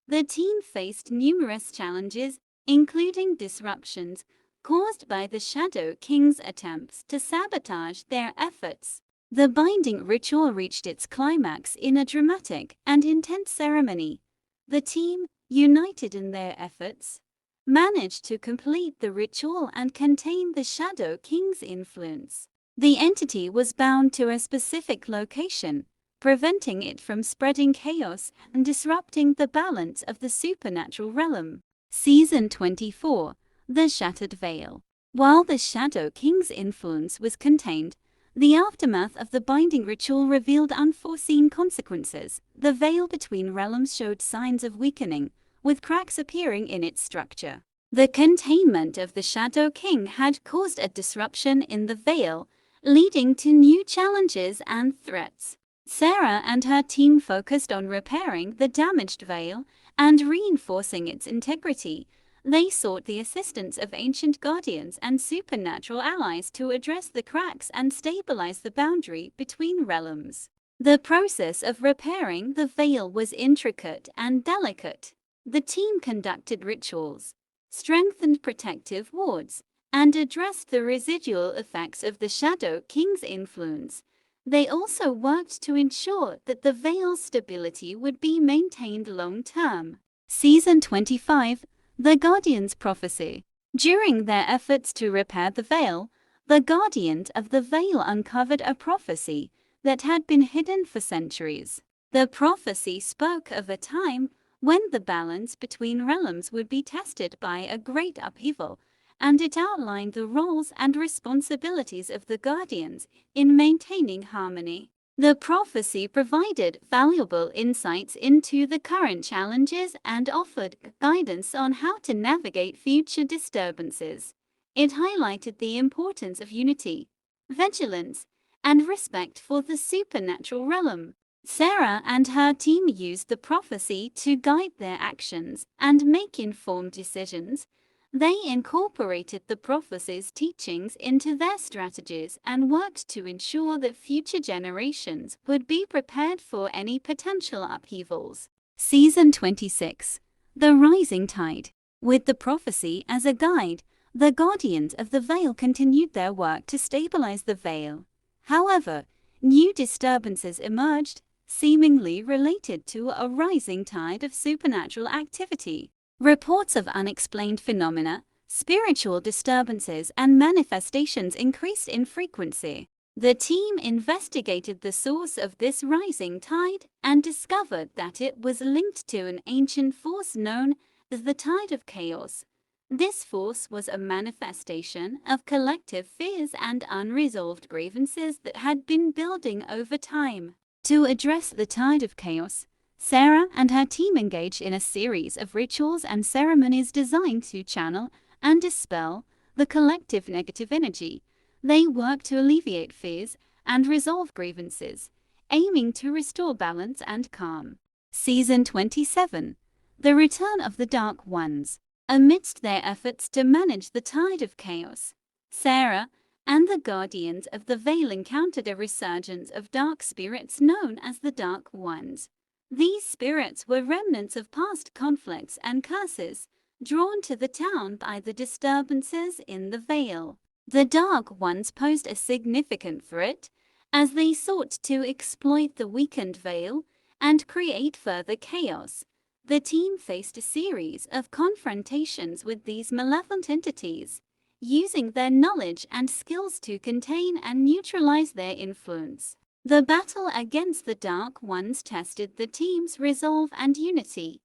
The team faced numerous challenges, including disruptions caused by the Shadow King's attempts to sabotage their efforts. The binding ritual reached its climax in a dramatic and intense ceremony. The team, united in their efforts, managed to complete the ritual and contain the Shadow King's influence. The entity was bound to a specific location, preventing it from spreading chaos and disrupting the balance of the supernatural realm. Season 24. The Shattered Veil. While the Shadow King's influence was contained, the aftermath of the binding ritual revealed unforeseen consequences. The veil between realms showed signs of weakening, with cracks appearing in its structure. The containment of the Shadow King had caused a disruption in the veil, leading to new challenges and threats. Sarah and her team focused on repairing the damaged veil and reinforcing its integrity. They sought the assistance of ancient guardians and supernatural allies to address the cracks and stabilize the boundary between realms. The process of repairing the veil was intricate and delicate. The team conducted rituals, strengthened protective wards, and addressed the residual effects of the Shadow King's influence. They also worked to ensure that the veil's stability would be maintained long-term. Season 25. The Guardian's Prophecy. During their efforts to repair the veil, the Guardians of the Veil uncovered a prophecy that had been hidden for centuries. The prophecy spoke of a time when the balance between realms would be tested by a great upheaval, and it outlined the roles and responsibilities of the Guardians in maintaining harmony. The prophecy provided valuable insights into the current challenges and offered guidance on how to navigate future disturbances. It highlighted the importance of unity, vigilance, and respect for the supernatural realm. Sarah and her team used the prophecy to guide their actions and make informed decisions. They incorporated the prophecy's teachings into their strategies and worked to ensure that future generations would be prepared for any potential upheavals. Season 26. The Rising Tide. With the prophecy as a guide, the Guardians of the Veil continued their work to stabilize the veil. However, new disturbances emerged, seemingly related to a rising tide of supernatural activity. Reports of unexplained phenomena, spiritual disturbances, and manifestations increased in frequency. The team investigated the source of this rising tide and discovered that it was linked to an ancient force known as the Tide of Chaos. This force was a manifestation of collective fears and unresolved grievances that had been building over time. To address the Tide of Chaos, Sarah and her team engaged in a series of rituals and ceremonies designed to channel and dispel the collective negative energy. They worked to alleviate fears and resolve grievances, aiming to restore balance and calm. Season 27. The Return of the Dark Ones. Amidst their efforts to manage the Tide of Chaos, Sarah and the Guardians of the Veil encountered a resurgence of dark spirits known as the Dark Ones. These spirits were remnants of past conflicts and curses, drawn to the town by the disturbances in the Veil. The Dark Ones posed a significant threat, as they sought to exploit the weakened Veil and create further chaos. The team faced a series of confrontations with these malevolent entities, using their knowledge and skills to contain and neutralize their influence. The battle against the Dark Ones tested the team's resolve and unity.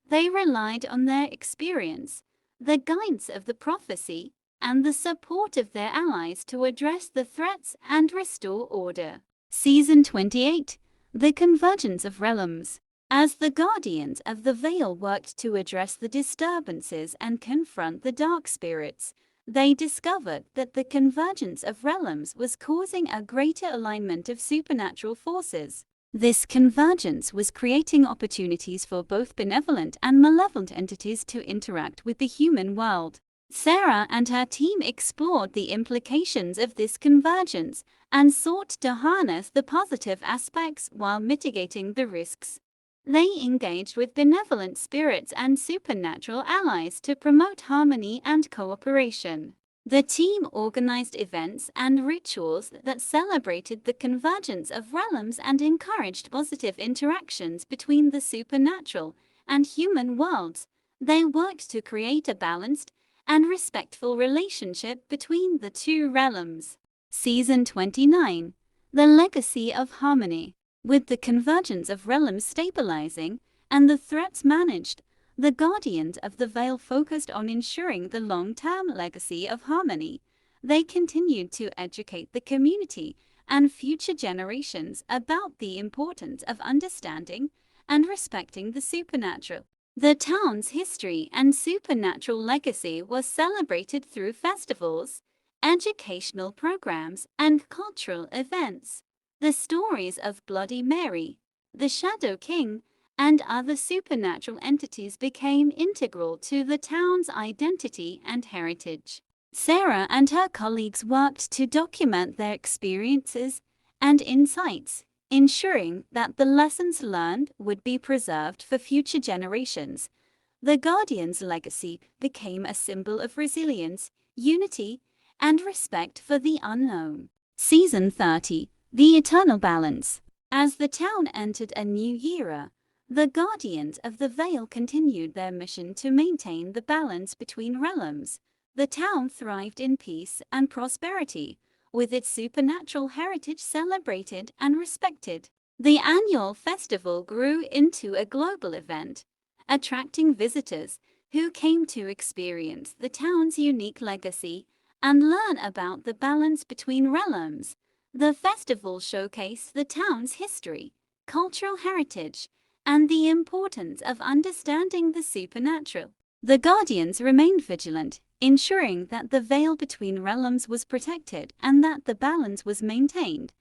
They relied on their experience, the guidance of the prophecy, and the support of their allies to address the threats and restore order. Season 28. The Convergence of Realms. As the Guardians of the Veil worked to address the disturbances and confront the dark spirits, they discovered that the convergence of realms was causing a greater alignment of supernatural forces. This convergence was creating opportunities for both benevolent and malevolent entities to interact with the human world. Sarah and her team explored the implications of this convergence and sought to harness the positive aspects while mitigating the risks. They engaged with benevolent spirits and supernatural allies to promote harmony and cooperation. The team organized events and rituals that celebrated the convergence of realms and encouraged positive interactions between the supernatural and human worlds. They worked to create a balanced and respectful relationship between the two realms. Season 29. The Legacy of Harmony. With the convergence of realms stabilizing and the threats managed, the Guardians of the Veil focused on ensuring the long-term legacy of harmony. They continued to educate the community and future generations about the importance of understanding and respecting the supernatural. The town's history and supernatural legacy was celebrated through festivals, educational programs, and cultural events. The stories of Bloody Mary, the Shadow King, and other supernatural entities became integral to the town's identity and heritage. Sarah and her colleagues worked to document their experiences and insights, ensuring that the lessons learned would be preserved for future generations. The Guardian's legacy became a symbol of resilience, unity, and respect for the unknown. Season 30, The Eternal Balance. As the town entered a new era, the Guardians of the Veil continued their mission to maintain the balance between realms. The town thrived in peace and prosperity, with its supernatural heritage celebrated and respected. The annual festival grew into a global event, attracting visitors who came to experience the town's unique legacy and learn about the balance between realms. The festival showcased the town's history, cultural heritage, and the importance of understanding the supernatural. The Guardians remained vigilant, ensuring that the veil between realms was protected and that the balance was maintained.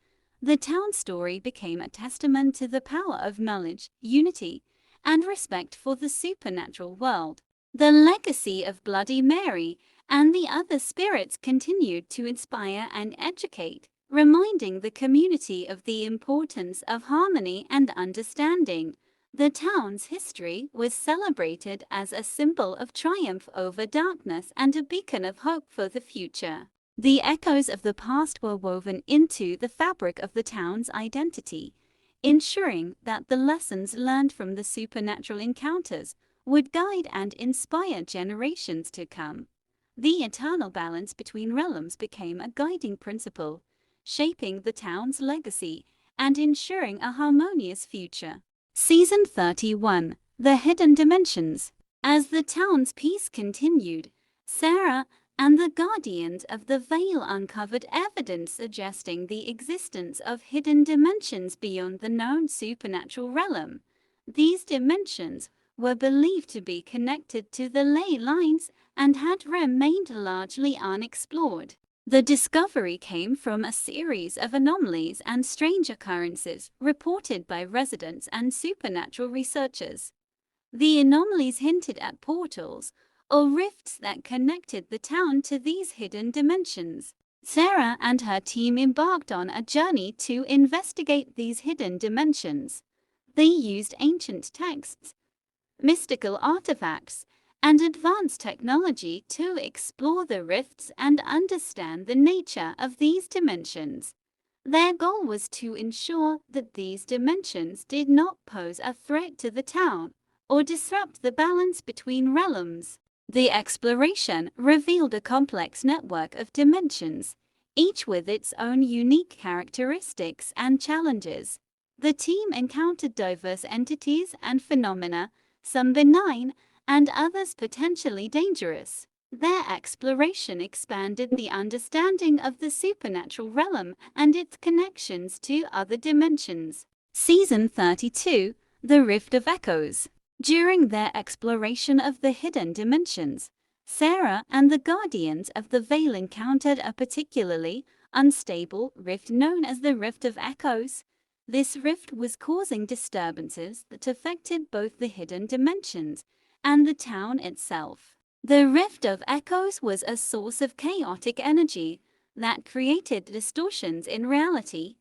The town story became a testament to the power of knowledge, unity, and respect for the supernatural world. The legacy of Bloody Mary and the other spirits continued to inspire and educate, reminding the community of the importance of harmony and understanding. The town's history was celebrated as a symbol of triumph over darkness and a beacon of hope for the future. The echoes of the past were woven into the fabric of the town's identity, ensuring that the lessons learned from the supernatural encounters would guide and inspire generations to come. The eternal balance between realms became a guiding principle, shaping the town's legacy and ensuring a harmonious future. Season 31, The Hidden Dimensions. As the town's peace continued, Sarah and the Guardians of the Veil uncovered evidence suggesting the existence of hidden dimensions beyond the known supernatural realm. These dimensions were believed to be connected to the ley lines and had remained largely unexplored. The discovery came from a series of anomalies and strange occurrences reported by residents and supernatural researchers. The anomalies hinted at portals or rifts that connected the town to these hidden dimensions. Sarah and her team embarked on a journey to investigate these hidden dimensions. They used ancient texts, mystical artifacts, and advanced technology to explore the rifts and understand the nature of these dimensions. Their goal was to ensure that these dimensions did not pose a threat to the town or disrupt the balance between realms. The exploration revealed a complex network of dimensions, each with its own unique characteristics and challenges. The team encountered diverse entities and phenomena, some benign and others potentially dangerous. Their exploration expanded the understanding of the supernatural realm and its connections to other dimensions. Season 32, The Rift of Echoes. During their exploration of the hidden dimensions, Sarah and the Guardians of the Veil encountered a particularly unstable rift known as the Rift of Echoes. This rift was causing disturbances that affected both the hidden dimensions and the town itself. The Rift of Echoes was a source of chaotic energy that created distortions in reality.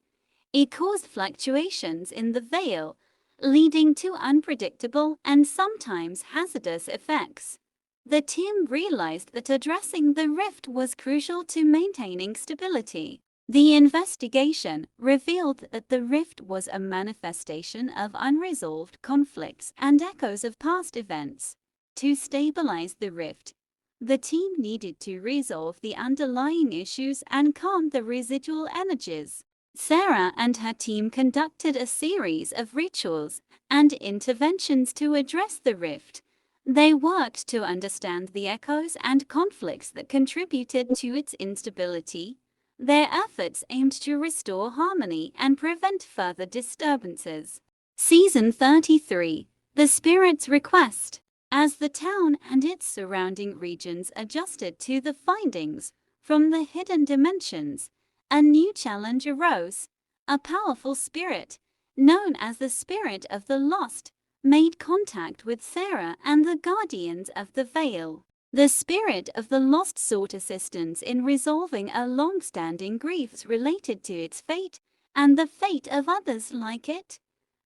It caused fluctuations in the veil, leading to unpredictable and sometimes hazardous effects. The team realized that addressing the rift was crucial to maintaining stability. The investigation revealed that the rift was a manifestation of unresolved conflicts and echoes of past events. To stabilize the rift, the team needed to resolve the underlying issues and calm the residual energies. Sarah and her team conducted a series of rituals and interventions to address the rift. They worked to understand the echoes and conflicts that contributed to its instability. Their efforts aimed to restore harmony and prevent further disturbances. Season 33. The Spirit's Request. As the town and its surrounding regions adjusted to the findings from the hidden dimensions, a new challenge arose. A powerful spirit, known as the Spirit of the Lost, made contact with Sarah and the Guardians of the Veil. The Spirit of the Lost sought assistance in resolving a long-standing griefs related to its fate and the fate of others like it.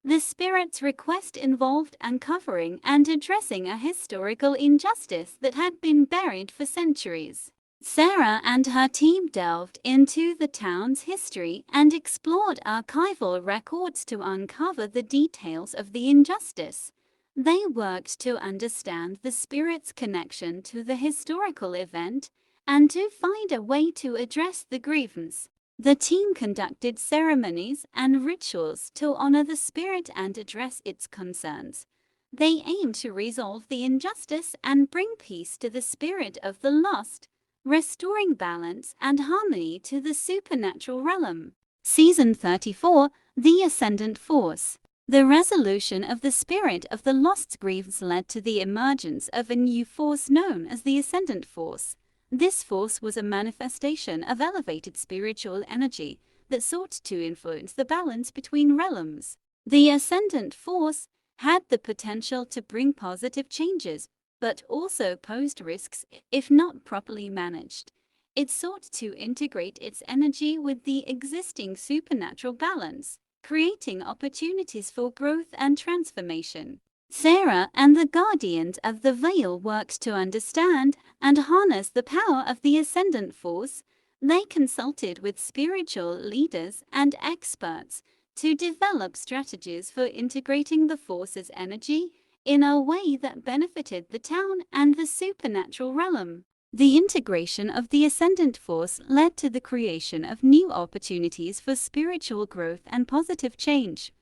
The Spirit's request involved uncovering and addressing a historical injustice that had been buried for centuries. Sarah and her team delved into the town's history and explored archival records to uncover the details of the injustice. They worked to understand the spirit's connection to the historical event and to find a way to address the grievance. The team conducted ceremonies and rituals to honor the spirit and address its concerns. They aimed to resolve the injustice and bring peace to the spirit of the lost, restoring balance and harmony to the supernatural realm. Season 34. The Ascendant Force. The resolution of the spirit of the lost's griefs led to the emergence of a new force known as the Ascendant Force. This force was a manifestation of elevated spiritual energy that sought to influence the balance between realms. The Ascendant Force had the potential to bring positive changes, but also posed risks if not properly managed. It sought to integrate its energy with the existing supernatural balance, creating opportunities for growth and transformation. Sarah and the Guardians of the Veil worked to understand and harness the power of the Ascendant Force. They consulted with spiritual leaders and experts to develop strategies for integrating the Force's energy in a way that benefited the town and the supernatural realm. The integration of the Ascendant Force led to the creation of new opportunities for spiritual growth and positive change.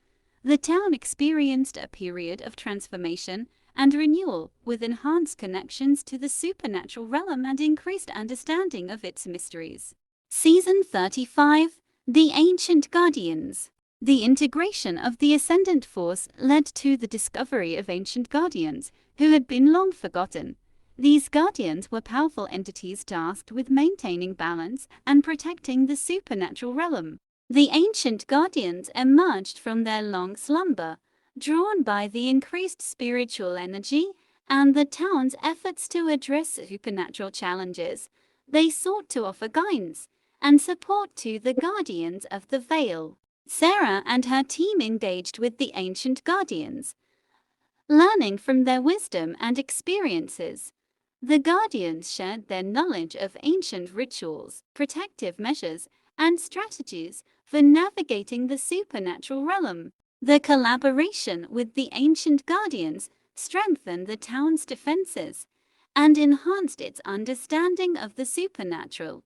The town experienced a period of transformation and renewal, with enhanced connections to the supernatural realm and increased understanding of its mysteries. Season 35. The Ancient Guardians. The integration of the Ascendant Force led to the discovery of ancient guardians who had been long forgotten. These guardians were powerful entities tasked with maintaining balance and protecting the supernatural realm. The ancient guardians emerged from their long slumber, drawn by the increased spiritual energy and the town's efforts to address supernatural challenges. They sought to offer guidance and support to the Guardians of the Veil. Sarah and her team engaged with the ancient guardians, learning from their wisdom and experiences. The guardians shared their knowledge of ancient rituals, protective measures, and strategies for navigating the supernatural realm. The collaboration with the ancient guardians strengthened the town's defenses and enhanced its understanding of the supernatural.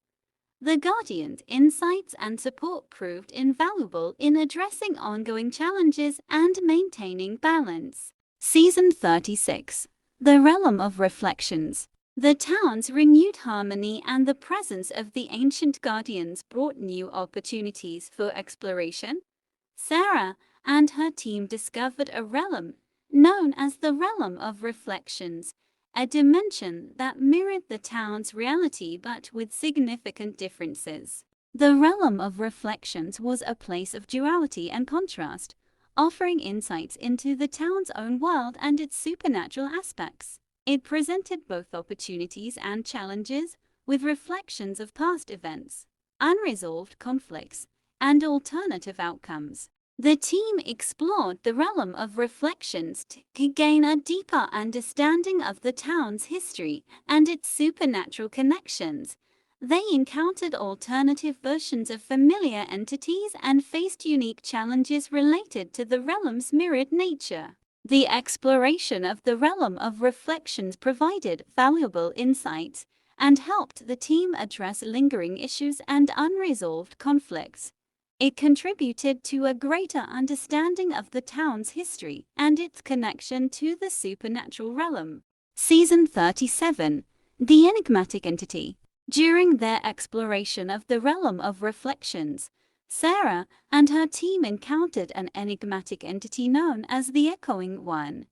The Guardians' insights and support proved invaluable in addressing ongoing challenges and maintaining balance. Season 36. The Realm of Reflections. The town's renewed harmony and the presence of the ancient guardians brought new opportunities for exploration. Sarah and her team discovered a realm known as the Realm of Reflections, a dimension that mirrored the town's reality but with significant differences. The Realm of Reflections was a place of duality and contrast, offering insights into the town's own world and its supernatural aspects. It presented both opportunities and challenges, with reflections of past events, unresolved conflicts, and alternative outcomes. The team explored the Realm of Reflections to gain a deeper understanding of the town's history and its supernatural connections. They encountered alternative versions of familiar entities and faced unique challenges related to the realm's mirrored nature. The exploration of the Realm of Reflections provided valuable insights and helped the team address lingering issues and unresolved conflicts. It contributed to a greater understanding of the town's history and its connection to the supernatural realm. Season 37. The Enigmatic Entity. During their exploration of the realm of reflections, Sarah and her team encountered an enigmatic entity known as the Echoing One.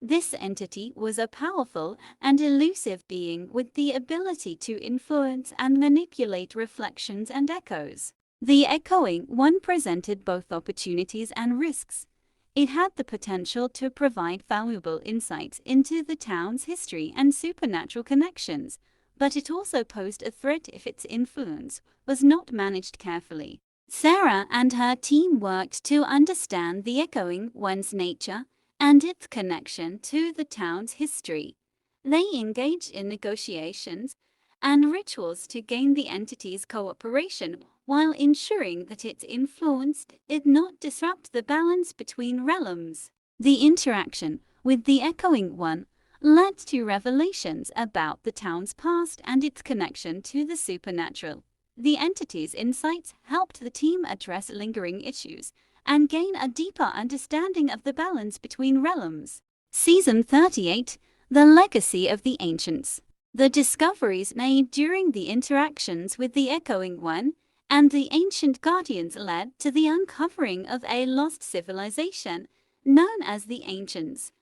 This entity was a powerful and elusive being with the ability to influence and manipulate reflections and echoes. The Echoing One presented both opportunities and risks. It had the potential to provide valuable insights into the town's history and supernatural connections, but it also posed a threat if its influence was not managed carefully. Sarah and her team worked to understand the Echoing One's nature and its connection to the town's history. They engaged in negotiations and rituals to gain the entity's cooperation while ensuring that its influence did not disrupt the balance between realms. The interaction with the Echoing One led to revelations about the town's past and its connection to the supernatural. The entity's insights helped the team address lingering issues and gain a deeper understanding of the balance between realms. Season 38. The Legacy of the Ancients. The discoveries made during the interactions with the Echoing One and the ancient guardians led to the uncovering of a lost civilization known as the Ancients.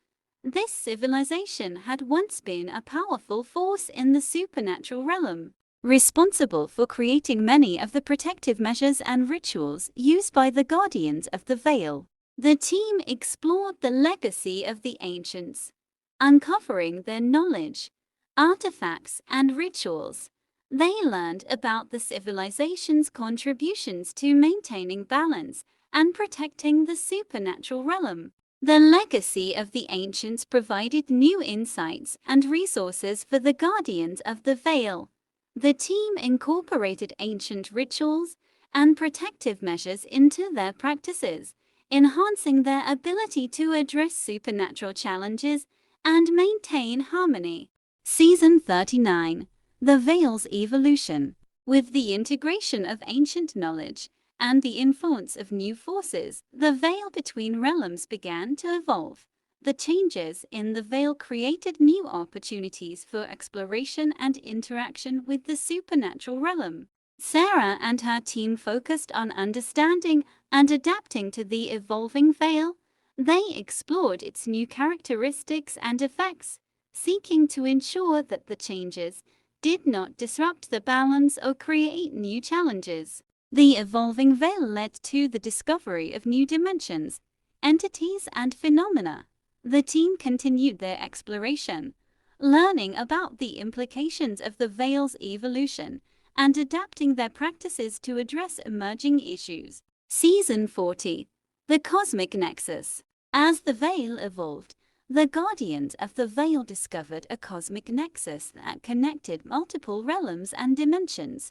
This civilization had once been a powerful force in the supernatural realm, responsible for creating many of the protective measures and rituals used by the Guardians of the Veil. The team explored the legacy of the ancients, uncovering their knowledge, artifacts, and rituals. They learned about the civilization's contributions to maintaining balance and protecting the supernatural realm. The legacy of the ancients provided new insights and resources for the Guardians of the Veil. The team incorporated ancient rituals and protective measures into their practices, enhancing their ability to address supernatural challenges and maintain harmony. Season 39. The Veil's Evolution. With the integration of ancient knowledge and the influence of new forces, the veil between realms began to evolve. The changes in the veil created new opportunities for exploration and interaction with the supernatural realm. Sarah and her team focused on understanding and adapting to the evolving veil. They explored its new characteristics and effects, seeking to ensure that the changes did not disrupt the balance or create new challenges. The evolving veil led to the discovery of new dimensions, entities, and phenomena. The team continued their exploration, learning about the implications of the veil's evolution and adapting their practices to address emerging issues. Season 40. The Cosmic Nexus. As the veil evolved, the Guardians of the Veil discovered a cosmic nexus that connected multiple realms and dimensions.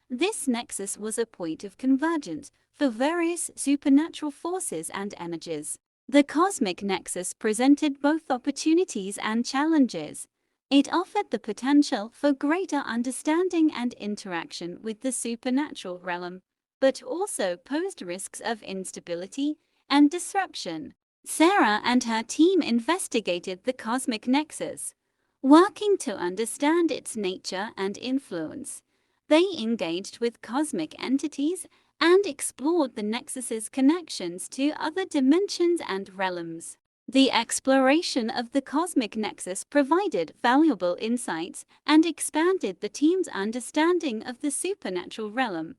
This nexus was a point of convergence for various supernatural forces and energies. The cosmic nexus presented both opportunities and challenges. It offered the potential for greater understanding and interaction with the supernatural realm, but also posed risks of instability and disruption. Sarah and her team investigated the cosmic nexus, working to understand its nature and influence. They engaged with cosmic entities and explored the nexus's connections to other dimensions and realms. The exploration of the cosmic nexus provided valuable insights and expanded the team's understanding of the supernatural realm.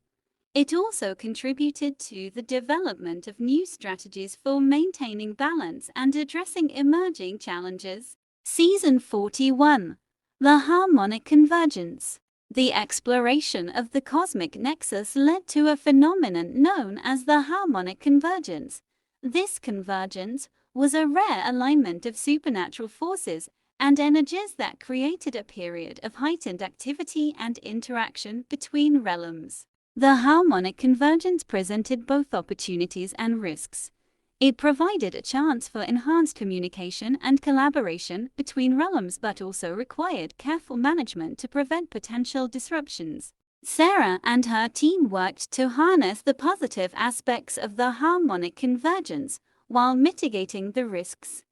It also contributed to the development of new strategies for maintaining balance and addressing emerging challenges. Season 41. The Harmonic Convergence. The exploration of the cosmic nexus led to a phenomenon known as the harmonic convergence. This convergence was a rare alignment of supernatural forces and energies that created a period of heightened activity and interaction between realms. The harmonic convergence presented both opportunities and risks. It provided a chance for enhanced communication and collaboration between realms, but also required careful management to prevent potential disruptions. Sarah and her team worked to harness the positive aspects of the harmonic convergence while mitigating the risks.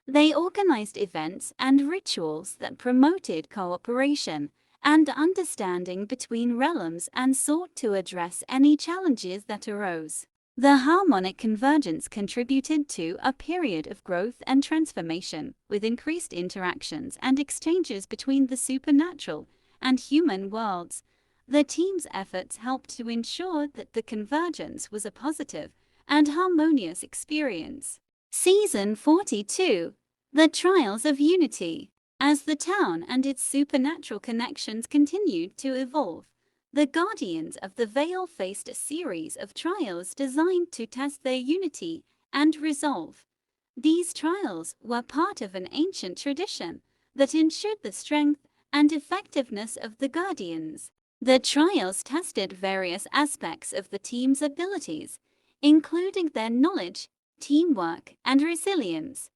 They organized events and rituals that promoted cooperation and understanding between realms and sought to address any challenges that arose. The harmonic convergence contributed to a period of growth and transformation, with increased interactions and exchanges between the supernatural and human worlds. The team's efforts helped to ensure that the convergence was a positive and harmonious experience. Season 42. The Trials of Unity. As the town and its supernatural connections continued to evolve, the Guardians of the Veil faced a series of trials designed to test their unity and resolve. These trials were part of an ancient tradition that ensured the strength and effectiveness of the Guardians. The trials tested various aspects of the team's abilities, including their knowledge, teamwork, and resilience.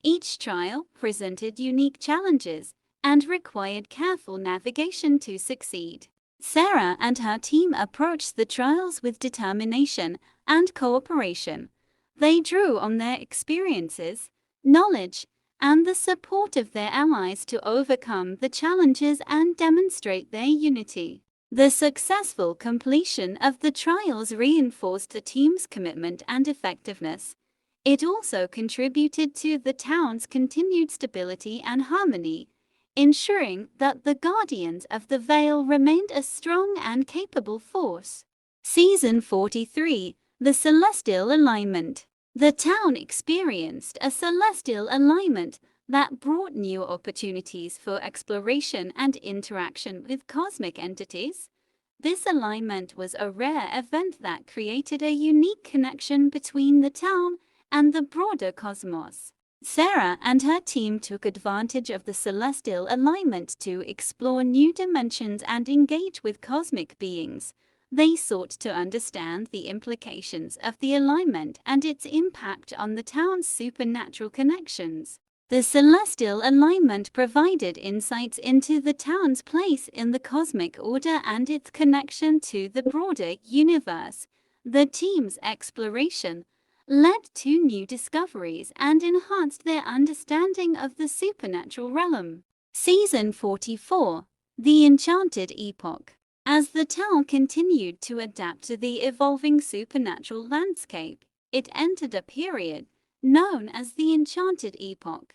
Each trial presented unique challenges and required careful navigation to succeed. Sarah and her team approached the trials with determination and cooperation. They drew on their experiences, knowledge, and the support of their allies to overcome the challenges and demonstrate their unity. The successful completion of the trials reinforced the team's commitment and effectiveness. It also contributed to the town's continued stability and harmony, ensuring that the Guardians of the Veil remained a strong and capable force. Season 43. The Celestial Alignment. The town experienced a celestial alignment that brought new opportunities for exploration and interaction with cosmic entities. This alignment was a rare event that created a unique connection between the town and the broader cosmos. Sarah and her team took advantage of the celestial alignment to explore new dimensions and engage with cosmic beings. They sought to understand the implications of the alignment and its impact on the town's supernatural connections. The celestial alignment provided insights into the town's place in the cosmic order and its connection to the broader universe. The team's exploration led to new discoveries and enhanced their understanding of the supernatural realm. Season 44. The Enchanted Epoch. As the town continued to adapt to the evolving supernatural landscape, it entered a period known as the Enchanted Epoch.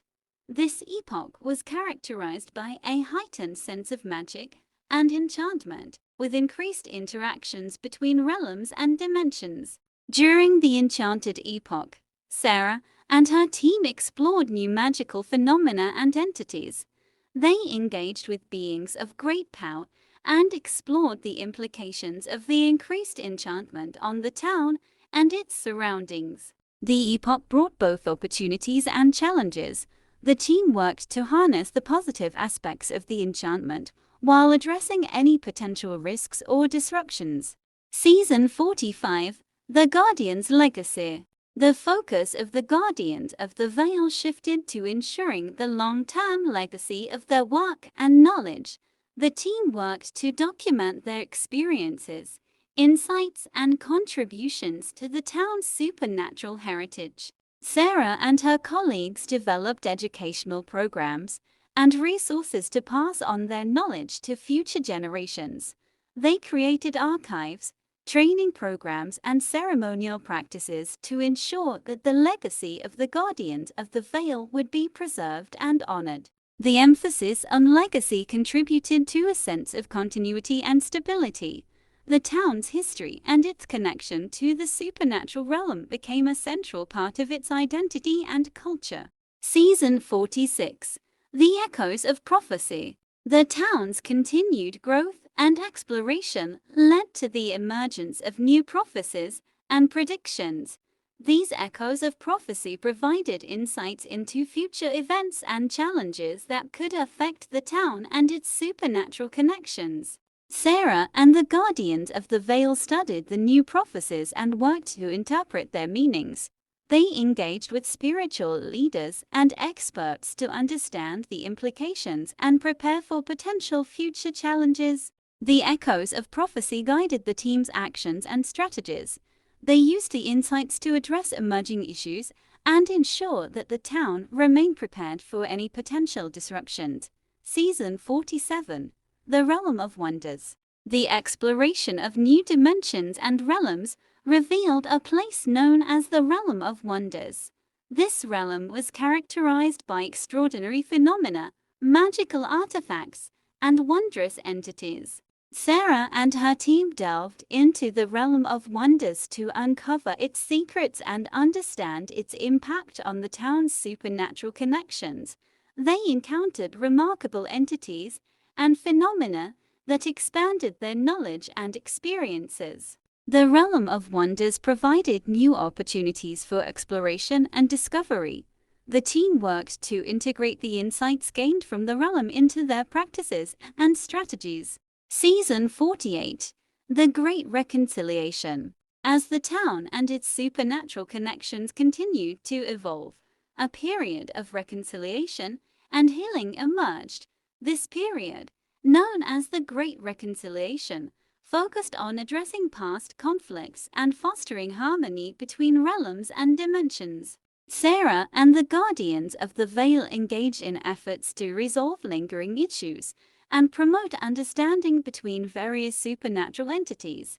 This epoch was characterized by a heightened sense of magic and enchantment, with increased interactions between realms and dimensions. During the Enchanted Epoch, Sarah and her team explored new magical phenomena and entities. They engaged with beings of great power and explored the implications of the increased enchantment on the town and its surroundings. The epoch brought both opportunities and challenges. The team worked to harness the positive aspects of the enchantment while addressing any potential risks or disruptions. Season 45. The Guardian's Legacy. The focus of the Guardians of the Veil shifted to ensuring the long-term legacy of their work and knowledge. The team worked to document their experiences, insights, and contributions to the town's supernatural heritage. Sarah and her colleagues developed educational programs and resources to pass on their knowledge to future generations. They created archives, training programs, and ceremonial practices to ensure that the legacy of the Guardians of the Veil would be preserved and honored. The emphasis on legacy contributed to a sense of continuity and stability. The town's history and its connection to the supernatural realm became a central part of its identity and culture. Season 46. The Echoes of Prophecy. The town's continued growth and exploration led to the emergence of new prophecies and predictions. These echoes of prophecy provided insights into future events and challenges that could affect the town and its supernatural connections. Sarah and the Guardians of the Veil studied the new prophecies and worked to interpret their meanings. They engaged with spiritual leaders and experts to understand the implications and prepare for potential future challenges. The echoes of prophecy guided the team's actions and strategies. They used the insights to address emerging issues and ensure that the town remained prepared for any potential disruptions. Season 47. The Realm of Wonders. The exploration of new dimensions and realms revealed a place known as the Realm of Wonders. This realm was characterized by extraordinary phenomena, magical artifacts, and wondrous entities. Sarah and her team delved into the Realm of Wonders to uncover its secrets and understand its impact on the town's supernatural connections. They encountered remarkable entities and phenomena that expanded their knowledge and experiences. The Realm of Wonders provided new opportunities for exploration and discovery. The team worked to integrate the insights gained from the realm into their practices and strategies. Season 48. The Great Reconciliation. As the town and its supernatural connections continued to evolve, a period of reconciliation and healing emerged. This period, known as the Great Reconciliation, focused on addressing past conflicts and fostering harmony between realms and dimensions. Sarah and the Guardians of the Veil engaged in efforts to resolve lingering issues and promote understanding between various supernatural entities.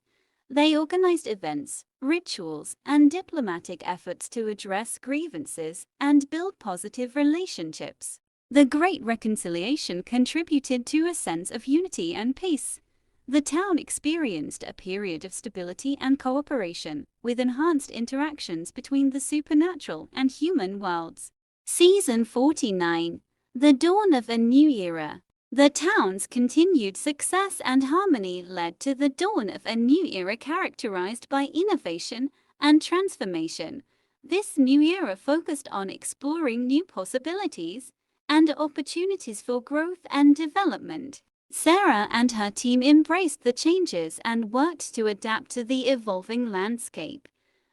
They organized events, rituals, and diplomatic efforts to address grievances and build positive relationships. The Great Reconciliation contributed to a sense of unity and peace. The town experienced a period of stability and cooperation, with enhanced interactions between the supernatural and human worlds. Season 49. The Dawn of a New Era. The town's continued success and harmony led to the dawn of a new era characterized by innovation and transformation. This new era focused on exploring new possibilities and opportunities for growth and development. Sarah and her team embraced the changes and worked to adapt to the evolving landscape.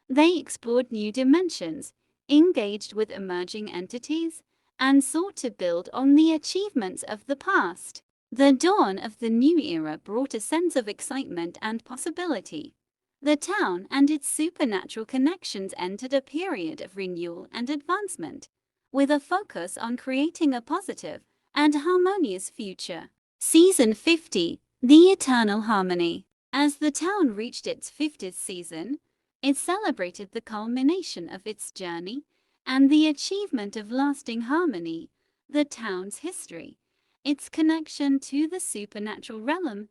They explored new dimensions, engaged with emerging entities, and sought to build on the achievements of the past. The dawn of the new era brought a sense of excitement and possibility. The town and its supernatural connections entered a period of renewal and advancement, with a focus on creating a positive and harmonious future. Season 50. The Eternal Harmony. As the town reached its 50th season, it celebrated the culmination of its journey and the achievement of lasting harmony. The town's history, its connection to the supernatural realm,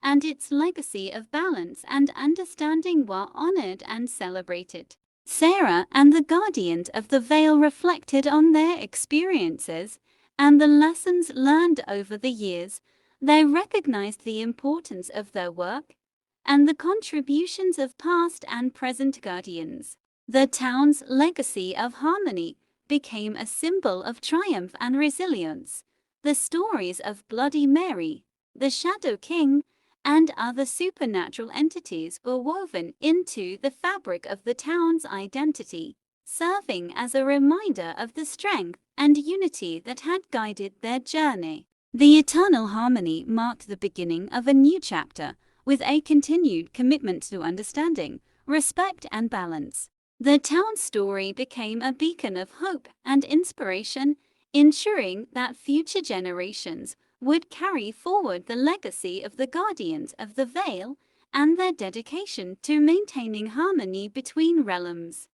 and its legacy of balance and understanding were honored and celebrated. Sarah and the Guardians of the Veil reflected on their experiences and the lessons learned over the years. They recognized the importance of their work and the contributions of past and present guardians. The town's legacy of harmony became a symbol of triumph and resilience. The stories of Bloody Mary, the Shadow King, and other supernatural entities were woven into the fabric of the town's identity, serving as a reminder of the strength and unity that had guided their journey. The eternal harmony marked the beginning of a new chapter, with a continued commitment to understanding, respect, and balance. The town's story became a beacon of hope and inspiration, ensuring that future generations would carry forward the legacy of the Guardians of the Veil and their dedication to maintaining harmony between realms.